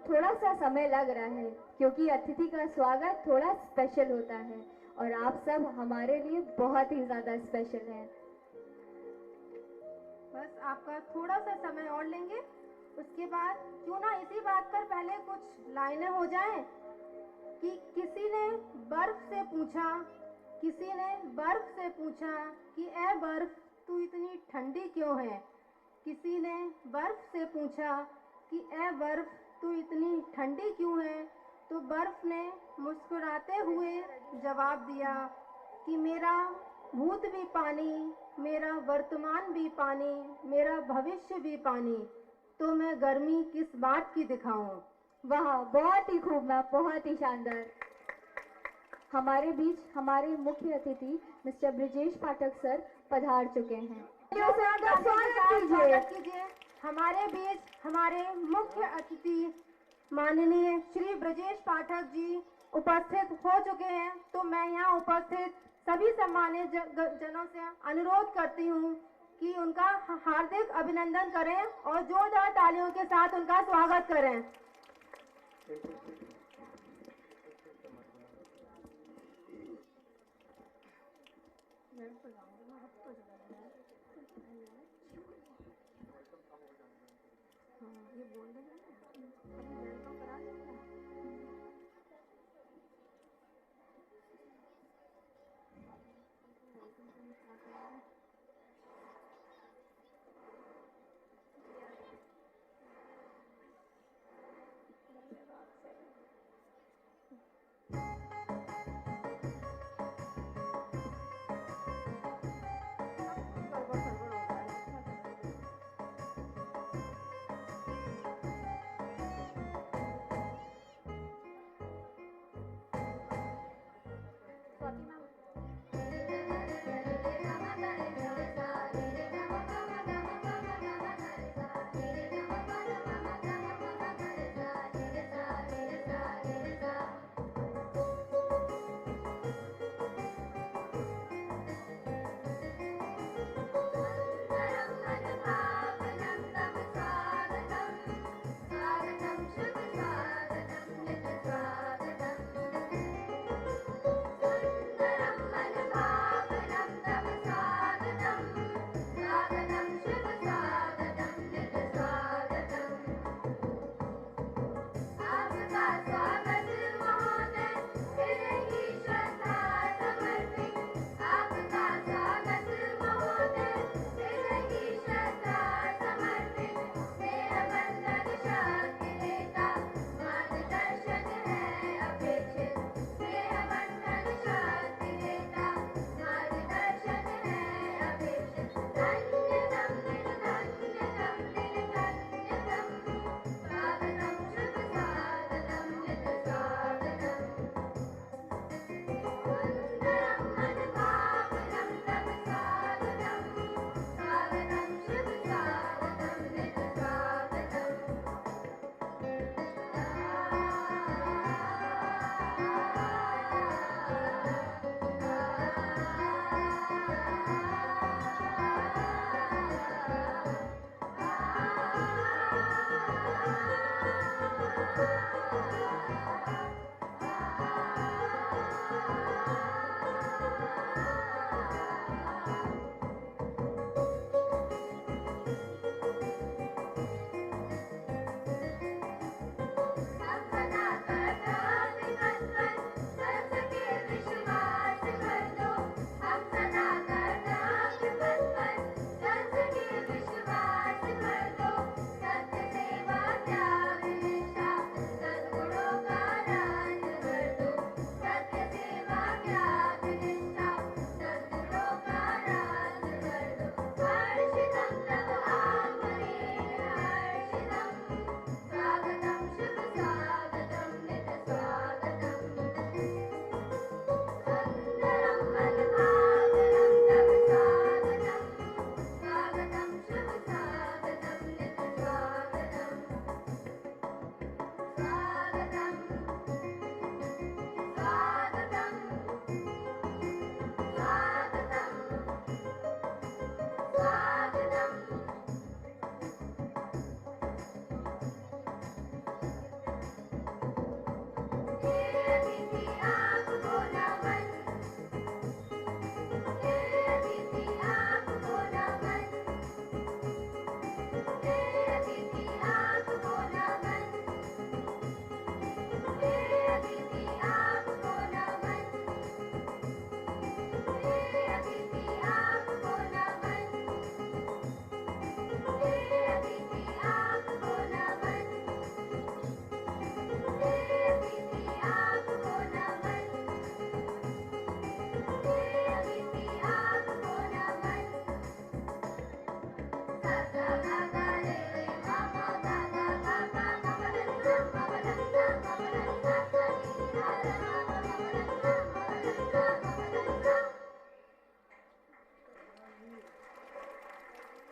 थोड़ा सा समय लग रहा है क्योंकि अतिथि का स्वागत थोड़ा स्पेशल होता है और आप सब हमारे लिए बहुत ही ज़्यादा स्पेशल हैं। बस आपका थोड़ा सा समय और लेंगे, उसके बाद क्यों ना इसी बात पर पहले कुछ लाइनें हो जाएं कि किसी ने बर्फ से पूछा कि ए बर्फ तू इतनी ठंडी क्यों है। किसी ने बर्फ से पूछा कि ए बर्फ तू इतनी ठंडी क्यों है। तो बर्फ ने मुस्कुराते हुए जवाब दिया कि मेरा भूत भी पानी, मेरा वर्तमान भी पानी, मेरा भविष्य भी पानी, तो मैं गर्मी किस बात की दिखाऊं। वाह, बहुत ही खूब मैम, बहुत ही शानदार। हमारे बीच हमारे मुख्य अतिथि मिस्टर ब्रिजेश पाठक सर पधार चुके हैं। स्वागत कीजिए हमारे बीच हमारे मुख्य अतिथि माननीय श्री ब्रजेश पाठक जी उपस्थित हो चुके हैं। तो मैं यहाँ उपस्थित सभी सम्मानित जनों से अनुरोध करती हूँ कि उनका हार्दिक अभिनंदन करें और जोरदार तालियों के साथ उनका स्वागत करें।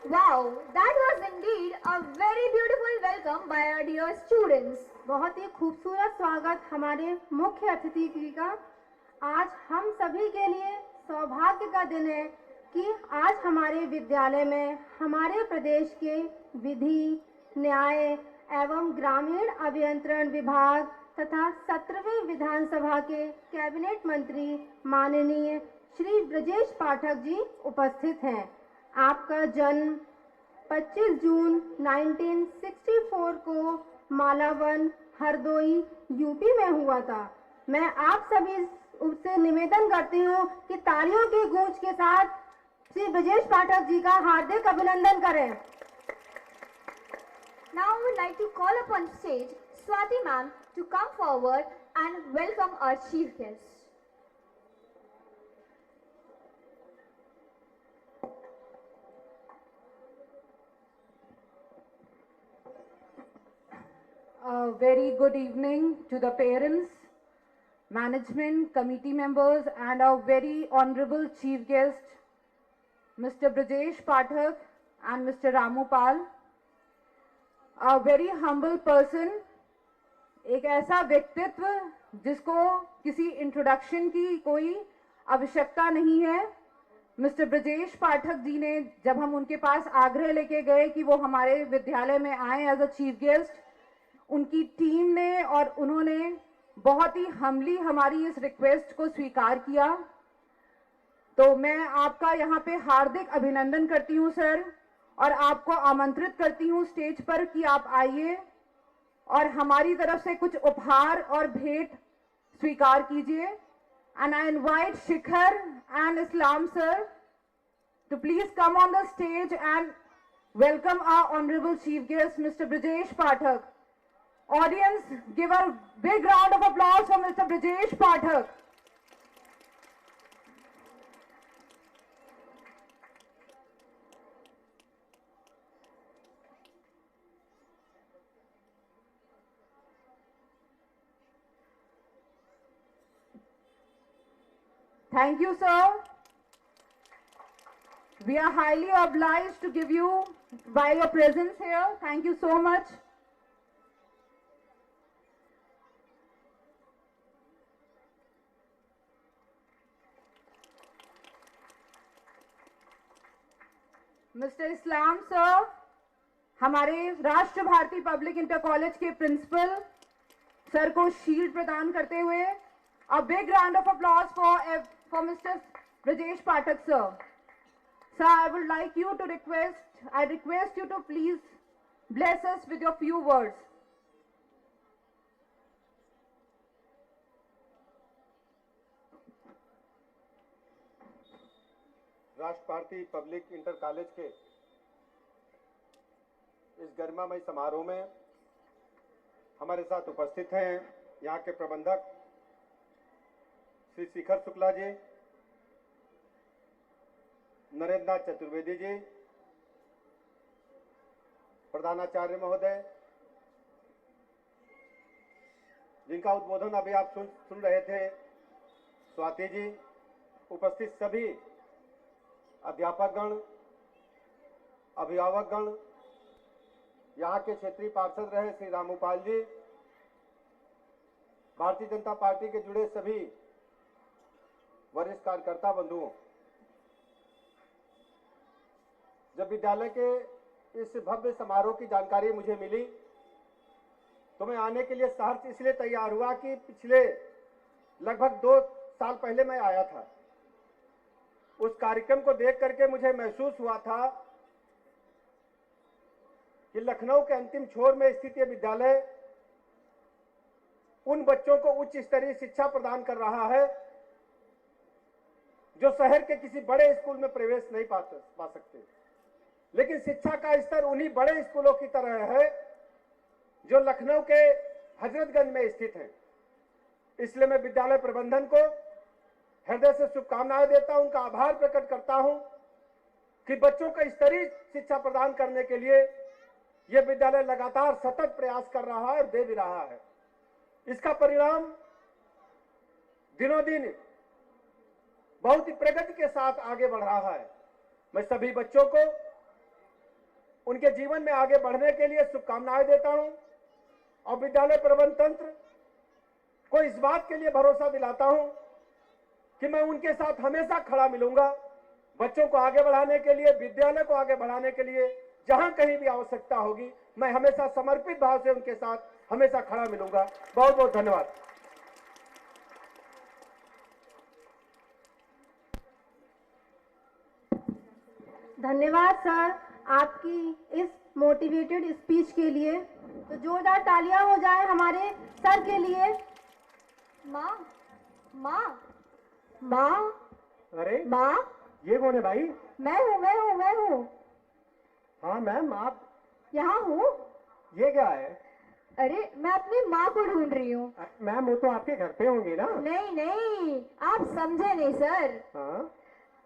Wow, that was indeed a very beautiful welcome by our dear students. बहुत ही खूबसूरत स्वागत हमारे मुख्य अतिथि जी का। आज हम सभी के लिए सौभाग्य का दिन है कि आज हमारे विद्यालय में हमारे प्रदेश के विधि, न्याय एवं ग्रामीण अभियंत्रण विभाग तथा 17वें विधानसभा के कैबिनेट मंत्री माननीय श्री ब्रजेश पाठक जी उपस्थित हैं। आपका जन्म 25 जून 1964 को मालावन, हरदोई, यूपी में हुआ था। मैं आप सभी से निवेदन करती हूँ कि तालियों की गूंज के साथ श्री ब्रजेश पाठक जी का हार्दिक अभिनंदन करें। Now I would like to call upon stage Swati ma'am to come forward and welcome our chief guest. A very good evening to the parents, management, committee members and our very honorable chief guest, Mr. Brajesh Pathak and Mr. Ramu Pal. A very humble person, एक ऐसा व्यक्तित्व जिसको किसी इंट्रोडक्शन की कोई आवश्यकता नहीं है। मिस्टर ब्रजेश पाठक जी ने जब हम उनके पास आग्रह लेके गए कि वो हमारे विद्यालय में आए एज अ चीफ गेस्ट, उनकी टीम ने और उन्होंने बहुत ही हम्बली हमारी इस रिक्वेस्ट को स्वीकार किया। तो मैं आपका यहाँ पे हार्दिक अभिनंदन करती हूँ सर, और आपको आमंत्रित करती हूँ स्टेज पर कि आप आइए और हमारी तरफ से कुछ उपहार और भेंट स्वीकार कीजिए। And I invite Shikhar and Islam sir to please come on the stage and welcome our honourable chief guest mister Brajesh Pathak. Audience, give a big round of applause for Mr. Brajesh Pathak. Thank you, sir. We are highly obliged to give you by your presence here. Thank you so much. Mister Islam sir हमारे Rashtra Bharati public inter college के प्रिंसिपल सर को शील्ड प्रदान करते हुए a big round of applause for mister Brajesh Pathak sir. Sir I would like you to request you to please bless us with your few words. Rashtra Bharati public inter college के इस गरिमामय समारोह में हमारे साथ उपस्थित हैं यहाँ के प्रबंधक श्री शिखर शुक्ला जी, नरेंद्र नाथ चतुर्वेदी जी, प्रधानाचार्य महोदय, जिनका उद्बोधन अभी आप सुन रहे थे, स्वाति जी, उपस्थित सभी अध्यापकगण, अभिभावकगण, यहाँ के क्षेत्रीय पार्षद रहे श्री रामूपाल जी, भारतीय जनता पार्टी के जुड़े सभी वरिष्ठ कार्यकर्ता बंधुओं, जब विद्यालय के इस भव्य समारोह की जानकारी मुझे मिली तो मैं आने के लिए सहर्ष इसलिए तैयार हुआ कि पिछले लगभग 2 साल पहले मैं आया था। उस कार्यक्रम को देख करके मुझे महसूस हुआ था कि लखनऊ के अंतिम छोर में स्थित यह विद्यालय उन बच्चों को उच्च स्तरीय शिक्षा प्रदान कर रहा है जो शहर के किसी बड़े स्कूल में प्रवेश नहीं पा सकते, लेकिन शिक्षा का स्तर उन्हीं बड़े स्कूलों की तरह है जो लखनऊ के हजरतगंज में स्थित है। इसलिए मैं विद्यालय प्रबंधन को हृदय से शुभकामनाएं देता हूं, उनका आभार प्रकट करता हूं कि बच्चों को स्तरीय शिक्षा प्रदान करने के लिए यह विद्यालय लगातार सतत प्रयास कर रहा है और दे भी रहा है। इसका परिणाम दिनों दिन बहुत ही प्रगति के साथ आगे बढ़ रहा है। मैं सभी बच्चों को उनके जीवन में आगे बढ़ने के लिए शुभकामनाएं देता हूं और विद्यालय प्रबंध तंत्र को इस बात के लिए भरोसा दिलाता हूं कि मैं उनके साथ हमेशा खड़ा मिलूंगा। बच्चों को आगे बढ़ाने के लिए, विद्यालय को आगे बढ़ाने के लिए जहां कहीं भी आवश्यकता होगी, मैं हमेशा समर्पित भाव से उनके साथ हमेशा खड़ा मिलूंगा। बहुत बहुत धन्यवाद। धन्यवाद सर आपकी इस मोटिवेटेड स्पीच के लिए। तो जोरदार तालियां हो जाए हमारे सर के लिए। माँ माँ माँ अरे माँ ये कौन है भाई? मैं हूँ। हाँ मैम, आप यहाँ हूँ। ये क्या है? अरे मैं अपनी माँ को ढूंढ रही हूँ। मैम वो तो आपके घर पे होंगी ना? नहीं नहीं, आप समझे नहीं सर। हाँ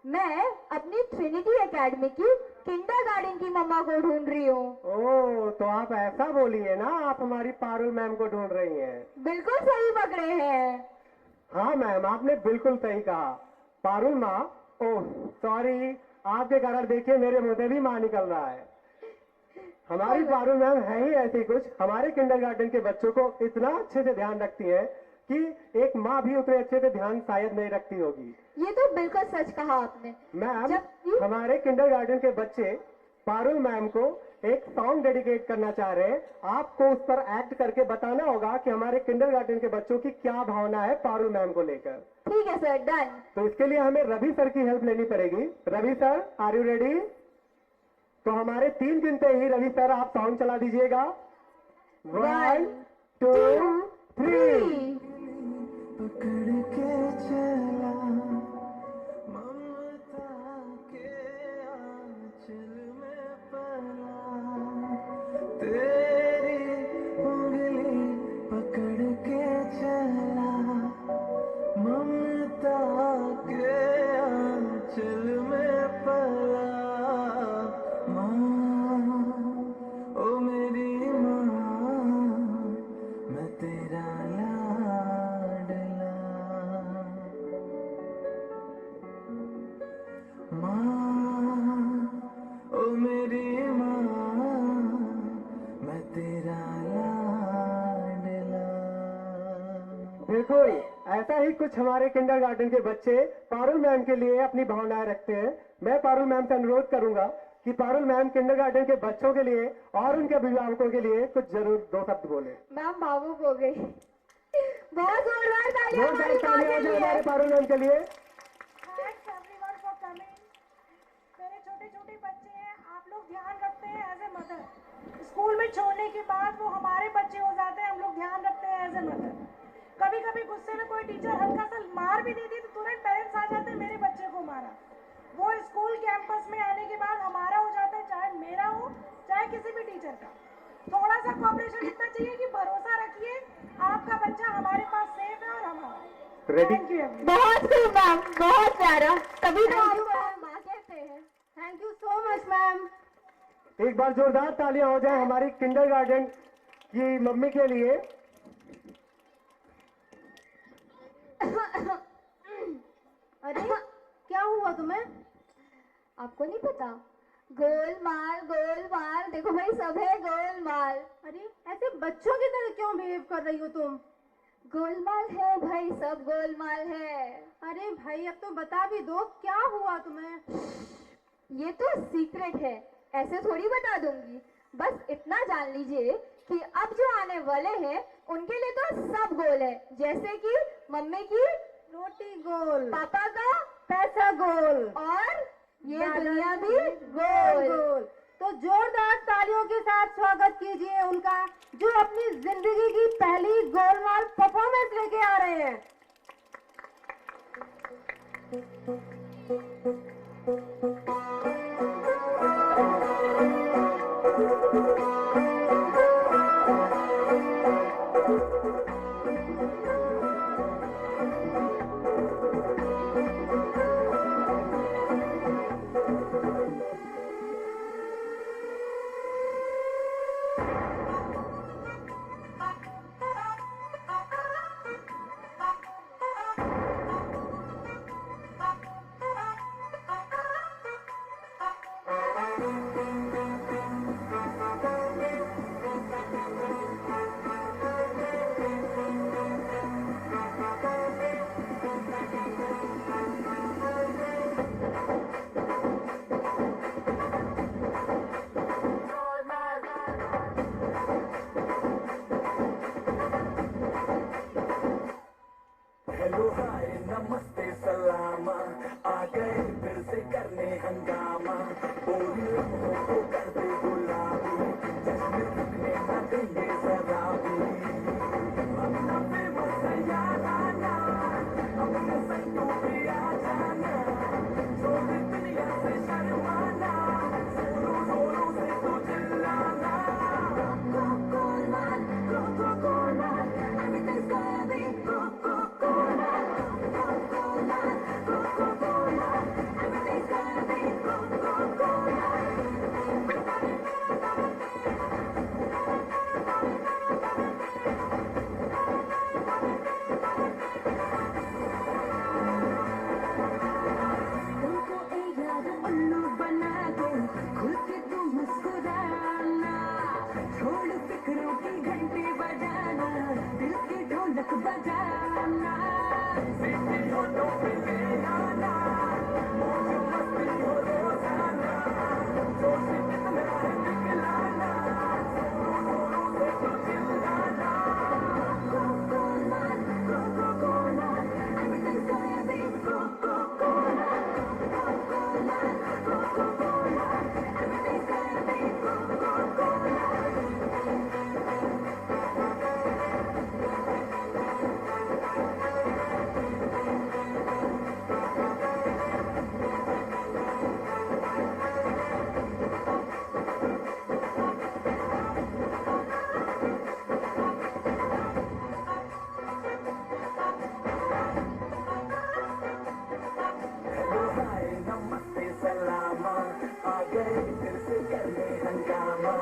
मैं अपनी ट्रिनिटी एकेडमी की किंडरगार्टन की मम्मा को ढूंढ रही हूँ। ओ, तो आप ऐसा बोलिए ना, आप हमारी पारुल मैम को ढूंढ रही हैं। बिल्कुल सही पकड़े हैं। हाँ मैम, आपने बिल्कुल सही कहा। पारुल माँ, ओह सॉरी, आपके कारण देखिए मेरे मुंह से भी माँ निकल रहा है। हमारी पारुल मैम है ही ऐसी कुछ, हमारे किंडरगार्टन के बच्चों को इतना अच्छे से ध्यान रखती है कि एक माँ भी उतने अच्छे से ध्यान शायद नहीं रखती होगी। ये तो बिल्कुल सच कहा आपने। मैम, हमारे किंडरगार्टन के बच्चे पारुल मैम को एक सॉन्ग डेडिकेट करना चाह रहे हैं। आपको उस पर एक्ट करके बताना होगा कि हमारे किंडरगार्टन के बच्चों की क्या भावना है पारुल मैम को लेकर। ठीक है सर, डन। तो इसके लिए हमें रवि सर की हेल्प लेनी पड़ेगी। Ravi sir, are you ready? तो हमारे 3 गिनते ही रवि सर आप सॉन्ग चला दीजिएगा। 1 2 3। पकड़ के चला ममता के आंचल में पला, तेरी उंगली पकड़ के चला ममता के आंचल में पला। माँ ओ मेरी माँ, मैं तेरा लाडला। माँ ओ मेरी माँ, मैं तेरा लाडला। बिल्कुल ऐसा ही कुछ हमारे किंडरगार्टन के बच्चे पारुल मैम के लिए अपनी भावनाएं रखते हैं। मैं पारुल मैम से अनुरोध करूंगा कि पारुल मैम किंडरगार्टन के बच्चों के लिए और उनके अभिभावकों के लिए कुछ जरूर 2 शब्द बोले। मैम भावुक हो गई। बहुत जोरदार तालियां हमारी माँ तालियां के हो जाए लिए। हमारे पारुल मैम के लिए। Thanks everyone for coming. मेरे छोटे छोटे बच्चे हैं, आप लोग ध्यान रखते हैं एज ए मदर। स्कूल में छोड़ने के बाद वो हमारे बच्चे हो जाते हैं, हम लोग ध्यान रखते हैं एज ए मदर। कभी कभी गुस्से में कोई टीचर हल्का सा मार भी देती तो तुरंत पेरेंट्स आ जाते हैं, मेरे बच्चे को मारा। वो स्कूल कैंपस में आने के बाद हमारा हो जाता है, चाहे मेरा हो चाहे किसी भी टीचर का। थोड़ा सा कॉपरेशन इतना चाहिए कि भरोसा रखिए, आपका बच्चा हमारे पास सेफ है और हमारा। रेडी? Thank you. बहुत खूब मैम, बहुत प्यारा। तभी तो आपको माँ कहते हैं। Thank you so much ma'am. एक बार जोरदार तालियां हो जाए हमारी किंडरगार्टन की मम्मी के लिए। अरे क्या हुआ तुम्हें? आपको नहीं पता? गोलमाल गोलमाल, देखो भाई सब है गोलमाल। अरे ऐसे बच्चों की तरह क्यों बिहेव कर रही हो तुम? गोलमाल है भाई, सब गोलमाल है। अरे भाई अब तो बता भी दो, क्या हुआ तुम्हें? ये तो सीक्रेट है, ऐसे थोड़ी बता दूंगी। बस इतना जान लीजिए कि अब जो आने वाले हैं उनके लिए तो सब गोल है। जैसे कि मम्मी की रोटी गोल, पापा का पैसा गोल और ये दुनिया भी गोल गोल। गोल। तो जोरदार तालियों के साथ स्वागत कीजिए उनका, जो अपनी जिंदगी की पहली गोलमाल परफॉर्मेंस लेके आ रहे हैं। हेलो हाय नमस्ते सलामा, आ गए फिर से करने हंगामा, पूरी लम्हों को कर दे गुलाबी, जश्न रुकने न देंगे जरा भी। अपना फेमस है यार आना, अपने संग तू भी आ जाना, छोड़ दे दुनिया से शर्माना, जोरों जोरों से तू चिल्लाना। Coca-Cola, Coca-Cola, everything's gonna be Coca-Cola. Coca-Cola, Coca-Cola, everything's gonna be Coca-Cola. तुमको एक याद उल्लू बना दे, खुल के तू मुस्कुराना, छोड़ फिक्रों की घंटी बजाना, दिल की ढोलक बजाना, सीधी होठों पे ले आना, मौज मस्ती हो रोजाना, जोश कितना है निकलाना, जोरों जोरों से तू चिल्लाना। Coca-Cola, Coca-Cola, everything's gonna be Coca-Cola. Coca-Cola, Coca-Cola, everything's gonna be Coca-Cola. Hello hi नमस्ते सलामा, आ गए फिर से करने हंगामा,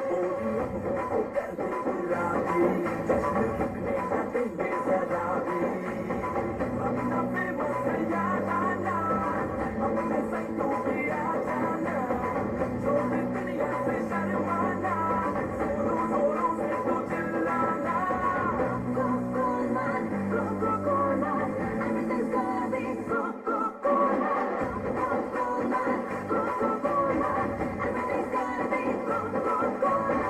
पूरी लम्हों को कर दे गुलाबी, जश्न रुकने न देंगे जरा भी। अपना फेमस है यार आना, अपने संग तू भी आ जाना, छोड़ दे दुनिया से शर्माना, जोरों जोरों से तू चिल्लाना। Coca-Cola, Coca-Cola, everything's gonna be Coca-Cola. Coca-Cola, Coca-Cola, everything's gonna be Coca-Cola.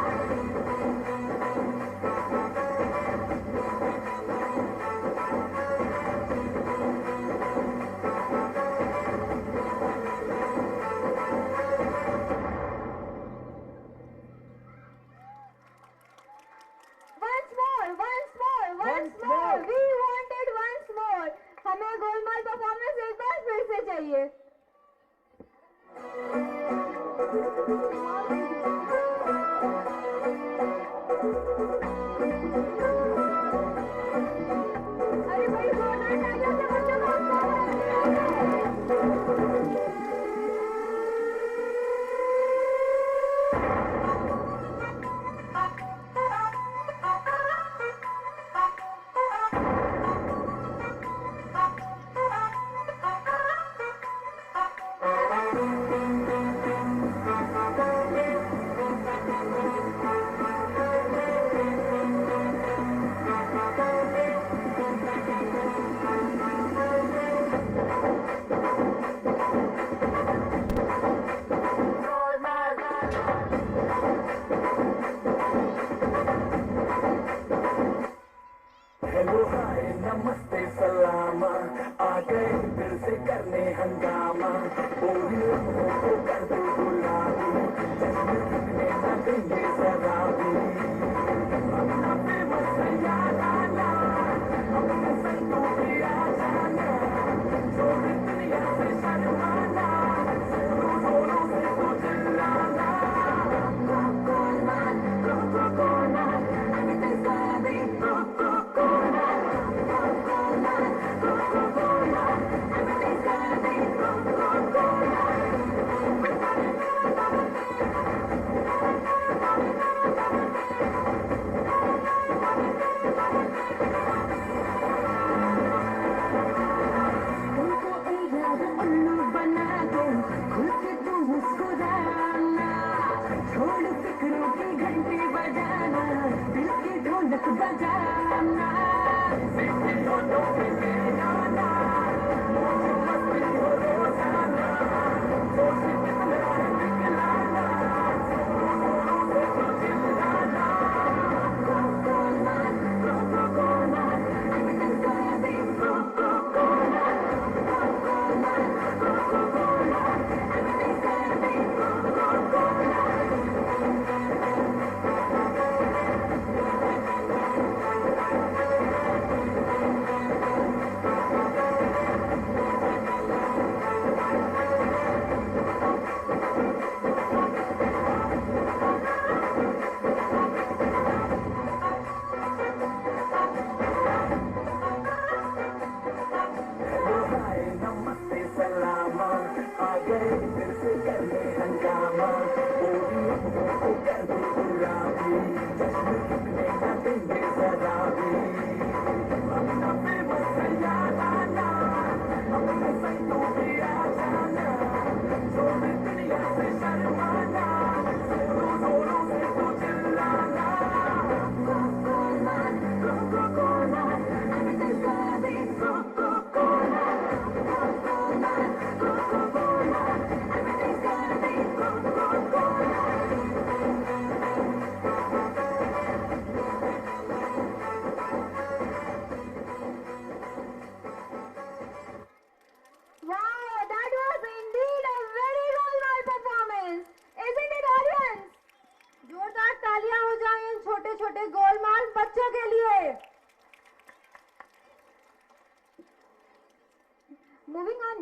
Once more, once more, once more. We wanted once more. हमें गोलमाल परफॉर्मेंस एक बार फिर से चाहिए. अरे भाई गोलमाल टाइगर से बच्चों को हेलो हाय नमस्ते सलामा, आ गए फिर से करने हंगामा, पूरी लम्हों को कर दे गुलाबी, जश्न रुकने न देंगे जरा भी। अपना फेमस है यार आना, अपने संग तू भी आ जाना, छोड़ दे दुनिया से शर्माना, जोरों जोरों से तू चिल्लाना। Coca-Cola, Coca-Cola, everything's gonna be Coca-Cola. Coca-Cola, Coca-Cola, everything's gonna be Coca-Cola.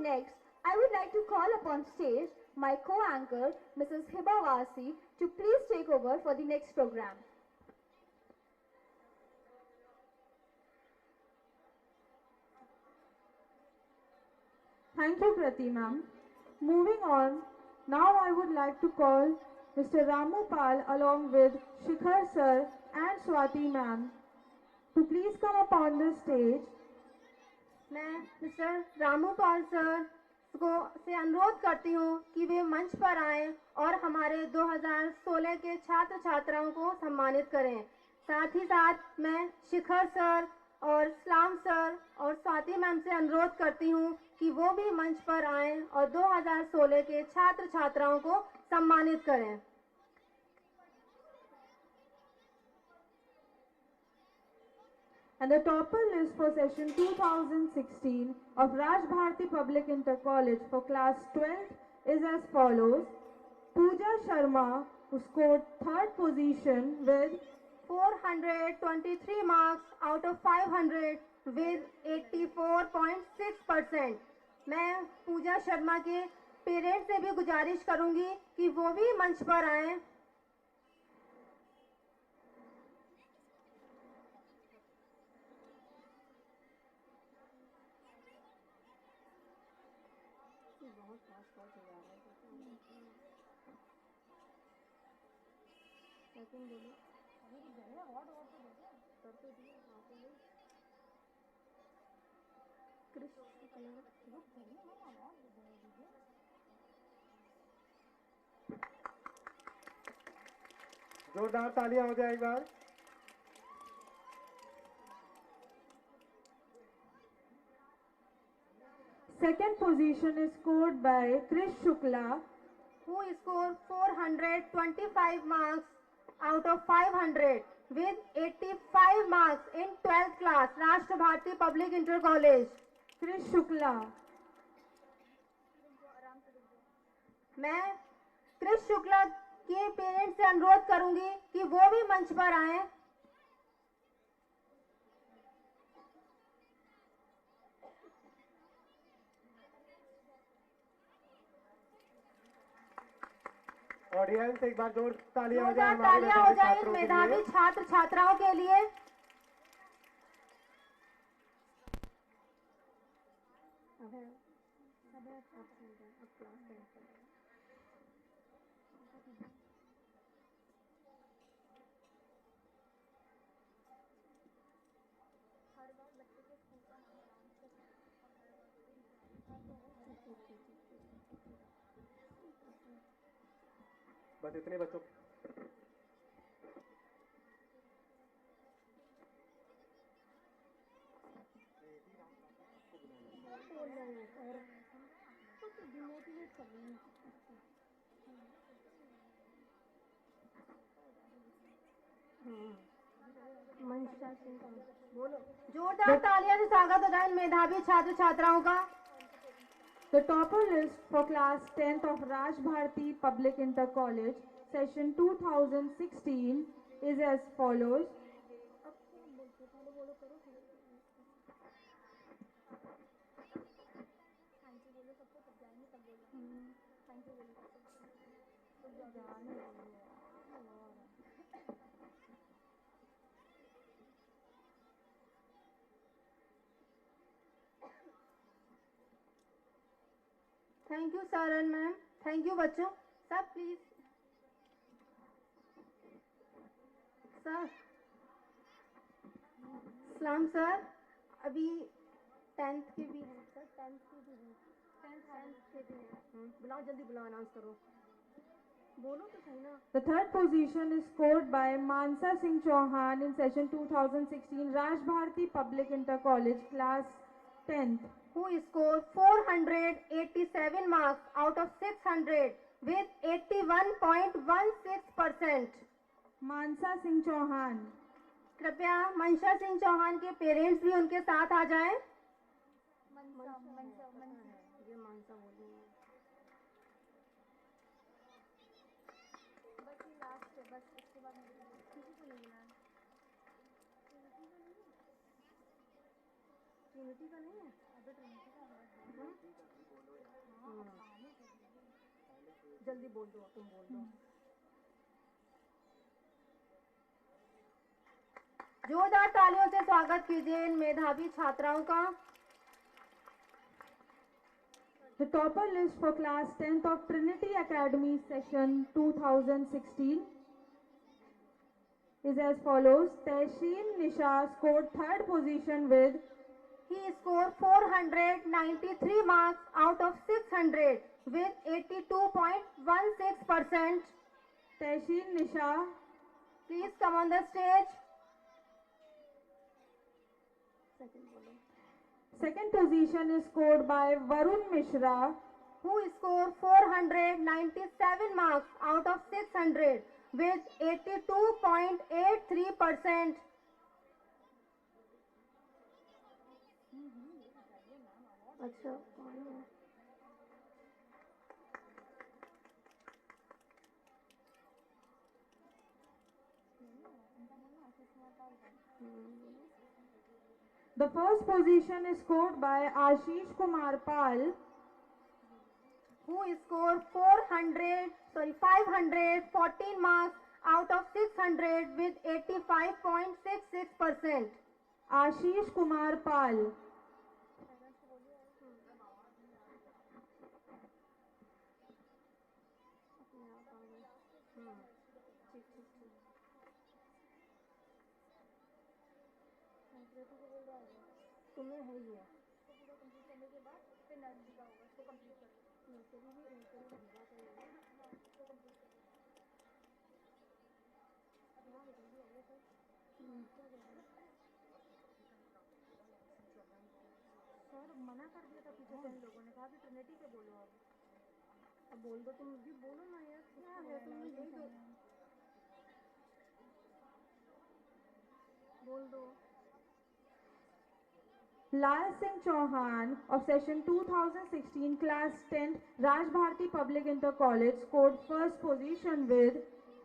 next, I would like to call upon stage my co-anchor, Mrs. Hiba Wasi, to please take over for the next program. Thank you, Prati ma'am. Moving on, now I would like to call Mr. Ramu Pal along with Shikhar sir and Swati ma'am to please come upon the stage. मैं मिस्टर रामू पाल सर को से अनुरोध करती हूँ कि वे मंच पर आएं और हमारे 2016 के छात्र छात्राओं को सम्मानित करें। साथ ही साथ मैं शिखर सर और सलाम सर और स्वाति मैम से अनुरोध करती हूँ कि वो भी मंच पर आएं और 2016 के छात्र छात्राओं को सम्मानित करें। And the topper list for session 2016 of Raj Bharati Public Inter College for class 12 is as follows. Pooja Sharma, who scored third position with 423 marks out of 500 with 84.6%। मैं पूजा शर्मा के पेरेंट्स से भी गुजारिश करूंगी कि वो भी मंच पर आएं। जोरदार तालियां हो जाए एक बार। second position is scored by Krish Shukla, who scored 425 marks out of 500 with 85 marks in 12th class, Rashtra Bharati Public Inter College। Krish Shukla, मैं क्रिश शुक्ला के पेरेंट्स से अनुरोध करूंगी कि वो भी मंच पर आएं। ऑडियंस एक बार जोर तालियां हो जोरदार जाए तालियां हो जाए इन मेधावी छात्र छात्राओं के लिए। बस इतने बच्चों जोरदार तालियां से स्वागत हो जाए इन मेधावी छात्र छात्राओं का। the topper list for class 10th of Raj Bharati Public Inter College session 2016 is as follows. Thank you sir and ma'am. Thank you बच्चों। सर प्लीज सर सलाम सर। अभी 10th के भी हैं सर, 10th के भी हैं, 10th के भी हैं। बुलाओ जल्दी बुलाओ, अनाउंस करो, बोलो तो सही ना। The third position is scored by Mansa Singh Chauhan in session 2016 Raj Bharati Public Inter College class 10th, who scored 487 marks out of 600 with 81.16%। Mansa Singh Chauhan, कृपया मनसा सिंह चौहान के पेरेंट्स भी उनके साथ आ जाएं। ये मानसा बोल रही है। ट्रिनिटी का नहीं है? जल्दी बोल दो, तुम बोल दो। जोरदार तालियों से स्वागत कीजिए इन मेधावी छात्राओं का। The topper list for class 10th of Trinity Academy session 2016 is as follows. Tehseen Nisha scored 3rd position with He scored 493 marks out of 600 with 82.16%. Tehseen Nisha. Please come on the stage. Second position is scored by Varun Mishra, who scored 497 marks out of 600 with 82.83%. अच्छा The first position is scored by Ashish Kumar Pal, who scored 514 marks out of 600 with 85.66%. Ashish Kumar Pal. तुम्हें है ये सर मना कर दिया था पीछे से इन लोगों ने कहा कि ट्रिनिटी पे बोलो। अब बोल दो, तुम भी बोलो ना यार, क्या है तुम यही दो बोल दो। Lal Singh Chauhan of session 2016 class 10th Raj Bharati Public Inter College scored first position with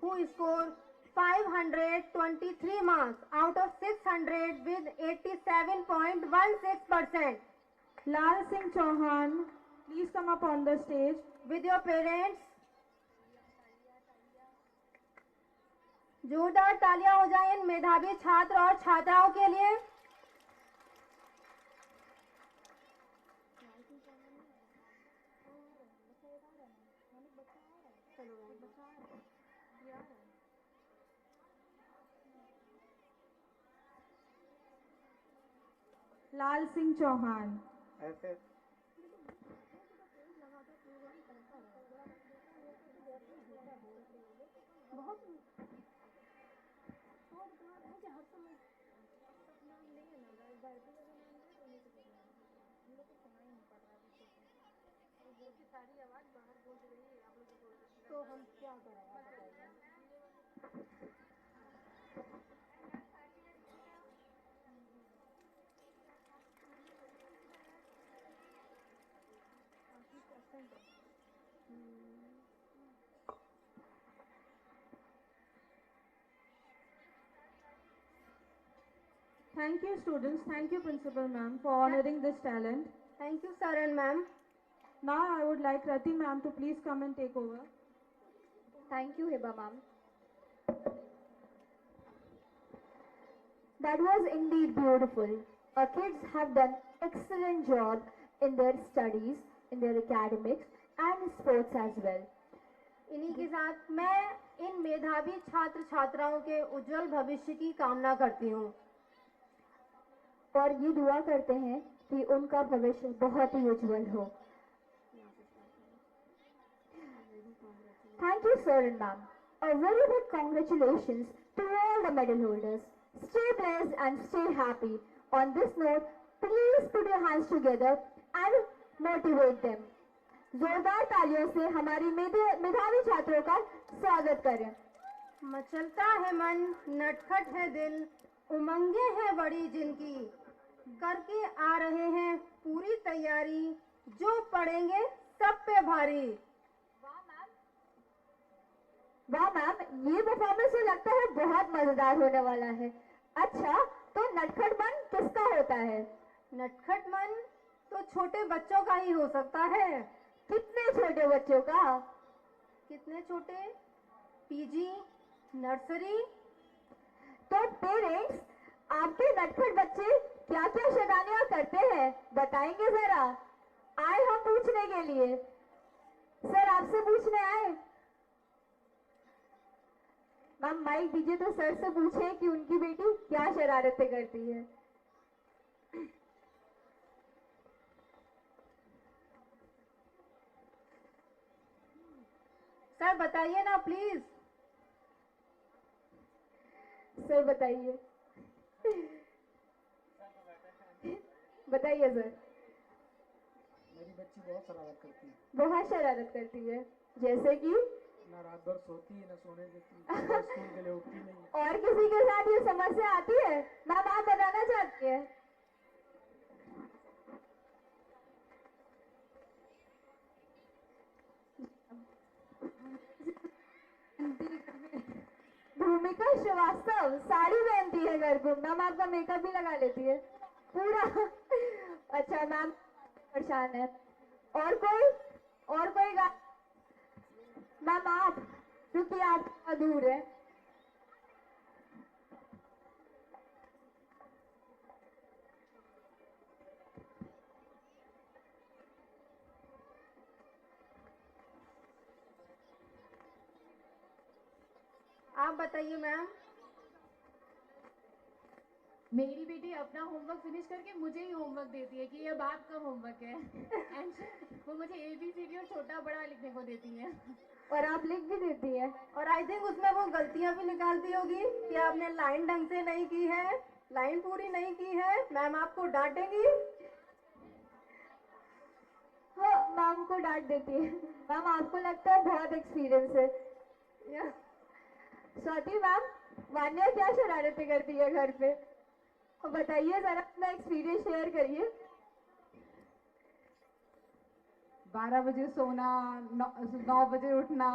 who scored 523 marks out of 600 with 87.16%. Lal Singh Chauhan, please come up on the stage with your parents. जोरदार तालियां हो जाएं इन मेधावी छात्र और छात्राओं के लिए। Lal Singh Chauhan. ऐसे तो हम क्या करें आप बताइए। Thank you students, thank you principal ma'am for honoring this talent. Thank you sir and ma'am. Now I would like Rati ma'am to please come and take over. Thank you, Hiba ma'am. That was indeed beautiful. Our kids have done excellent job in their studies, in their academics and sports as well. इन्हीं के साथ मैं इन मेधावी छात्र छात्राओं के उज्जवल भविष्य की कामना करती हूँ और ये दुआ करते हैं कि उनका भविष्य बहुत ही उज्जवल हो। Thank you sir and ma'am. A very big congratulations to all the medal holders. Stay blessed and stay happy. On this note, please put your hands together and motivate them. जोरदार तालियों से हमारी मेधावी छात्रों का स्वागत करें। मचलता है मन, नटखट है दिल, उमंगे हैं बड़ी जिनकी, करके आ रहे हैं पूरी तैयारी, जो पड़ेंगे सब पे भारी। वाह मैम, ये परफॉर्मेंस तो लगता है बहुत मजेदार होने वाला है। अच्छा, तो नटखटपन किसका होता है? नटखट मन तो छोटे बच्चों का ही हो सकता है। कितने छोटे बच्चों का? कितने छोटे? PG, nursery. तो पेरेंट्स, आपके नटखट बच्चे क्या क्या शैतानियां करते हैं बताएंगे जरा? आए हम पूछने के लिए। सर आपसे पूछने आए। मैम माइक दीजिए तो सर से पूछे कि उनकी बेटी क्या शरारतें करती है। सर बताइए ना प्लीज। सर बताइए। बताइए सर। मेरी बच्ची बहुत शरारत करती है। बहुत शरारत करती है, जैसे कि? ना रात भर सोती है, ना सोने देती, ना स्कूल के लिए उठती नहीं। और किसी के साथ ये समस्या आती है? मैम आप बताना चाहती है? भूमिका श्रीवास्तव साड़ी पहनती है घर पे। मैम आपका मेकअप भी लगा लेती है पूरा। अच्छा मैम परेशान है। और कोई? और कोई मैम आप, क्योंकि आप दूर है। आप बताइए मैम। मेरी बेटी अपना होमवर्क फिनिश करके मुझे ही होमवर्क देती है कि ये अब आपका होमवर्क है। एंड वो मुझे ABCD और छोटा बड़ा लिखने को देती है। और आप लिख भी देती है। और आई थिंक उसमें वो गलतियां भी निकालती होगी कि आपने लाइन ढंग से नहीं की है, लाइन पूरी नहीं की है। मैम आपको डांटेंगी। हाँ मैम को डांट देती है। मैम आपको लगता है बहुत एक्सपीरियंस है। स्वाति मैम, वान्या क्या शरारतें करती है घर पे? बताइए जरा, अपना एक्सपीरियंस शेयर करिए। 12 बजे सोना, 9 बजे उठना,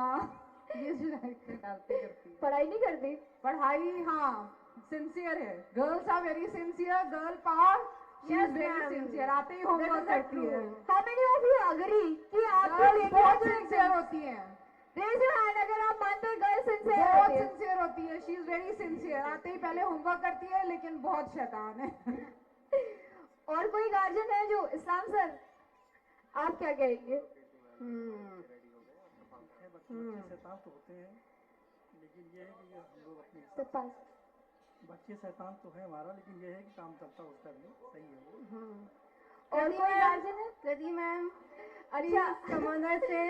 ये शरारतें करती है। पढ़ाई नहीं करती? पढ़ाई हाँ, सिंसियर है। Girls are very sincere, girl power. She is very sincere. आते ही होमवर्क करती है। How many of you agree कि आप बहुत सिंसियर होती हैं? रेज योर हैंड अगर आप मानते हैं गर्ल सिंसियर बहुत होती है। सिंसियर होती है। She is very sincere. आते ही पहले होमवर्क करती है, लेकिन बहुत शैतान है। और कोई गार्जियन है जो? इस्लाम सर आप क्या कहेंगे? बच्चे शैतान तो होते हैं, लेकिन ये है कि हम लोग अपने बच्चे शैतान तो है हमारा, लेकिन ये है कि काम करता उसका भी सही है वो। और कोई गार्जियन है? प्रति मैम। अच्छा कमांडर से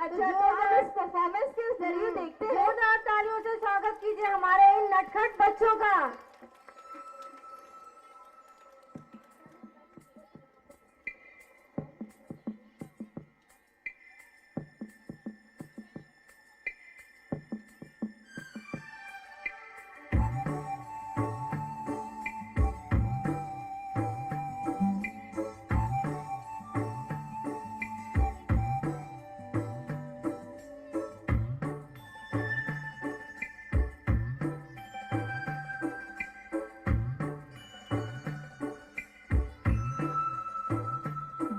अच्छा तो आप इस परफॉर्मेंस के जरिए देखते हैं। जोरदार तालियों से स्वागत कीजिए हमारे इन नटखट बच्चों का।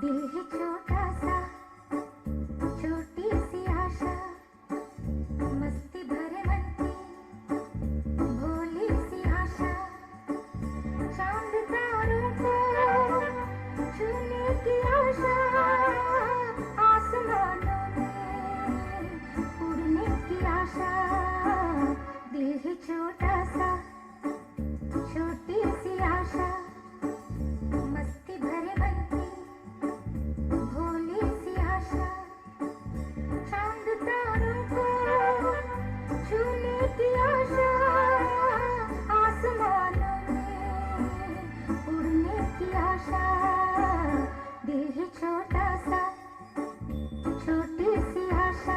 दिल है छोटा सा, छोटी सी आशा, मस्ती भरे मन की भोली सी आशा, चांद तारों को छूने की आशा, आसमानों में उड़ने की आशा। दिल है छोटा सा, छोटी सी आशा, मस्ती भरे मन की भोली सी आशा, चांद तारों को छूने की आशा, आसमानों में उड़ने की आशा। दिल है छोटा सा, छोटी सी आशा।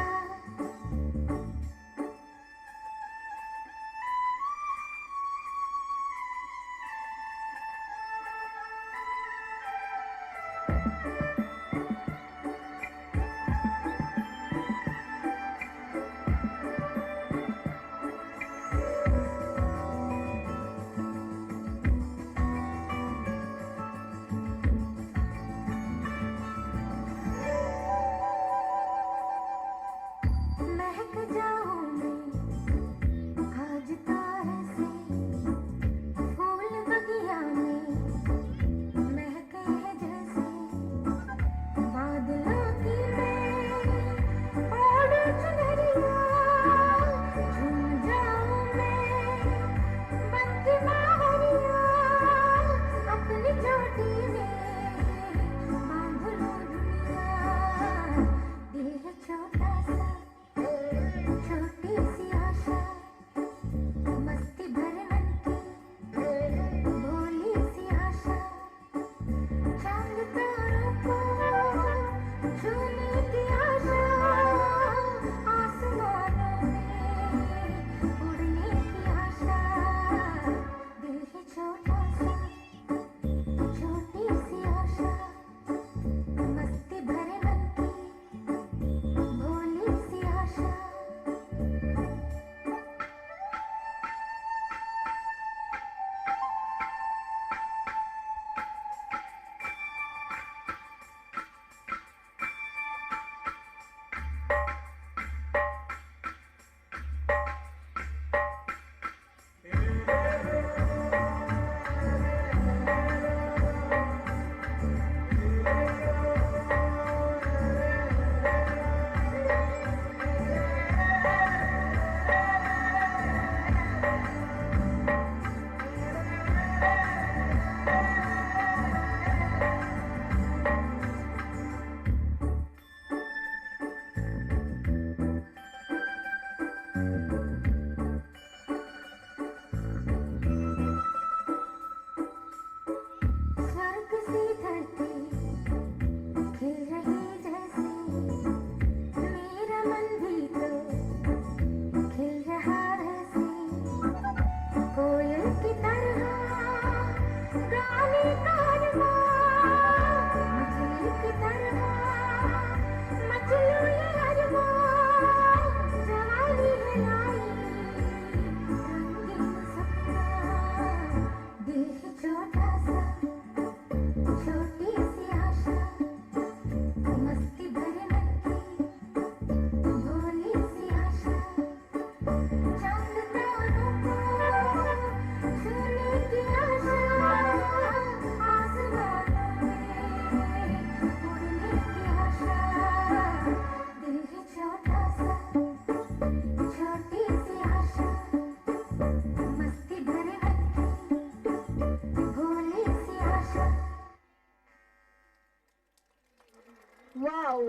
Wow,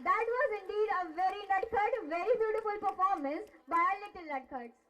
that was indeed a very nutcut, very beautiful performance by our little nutcuts.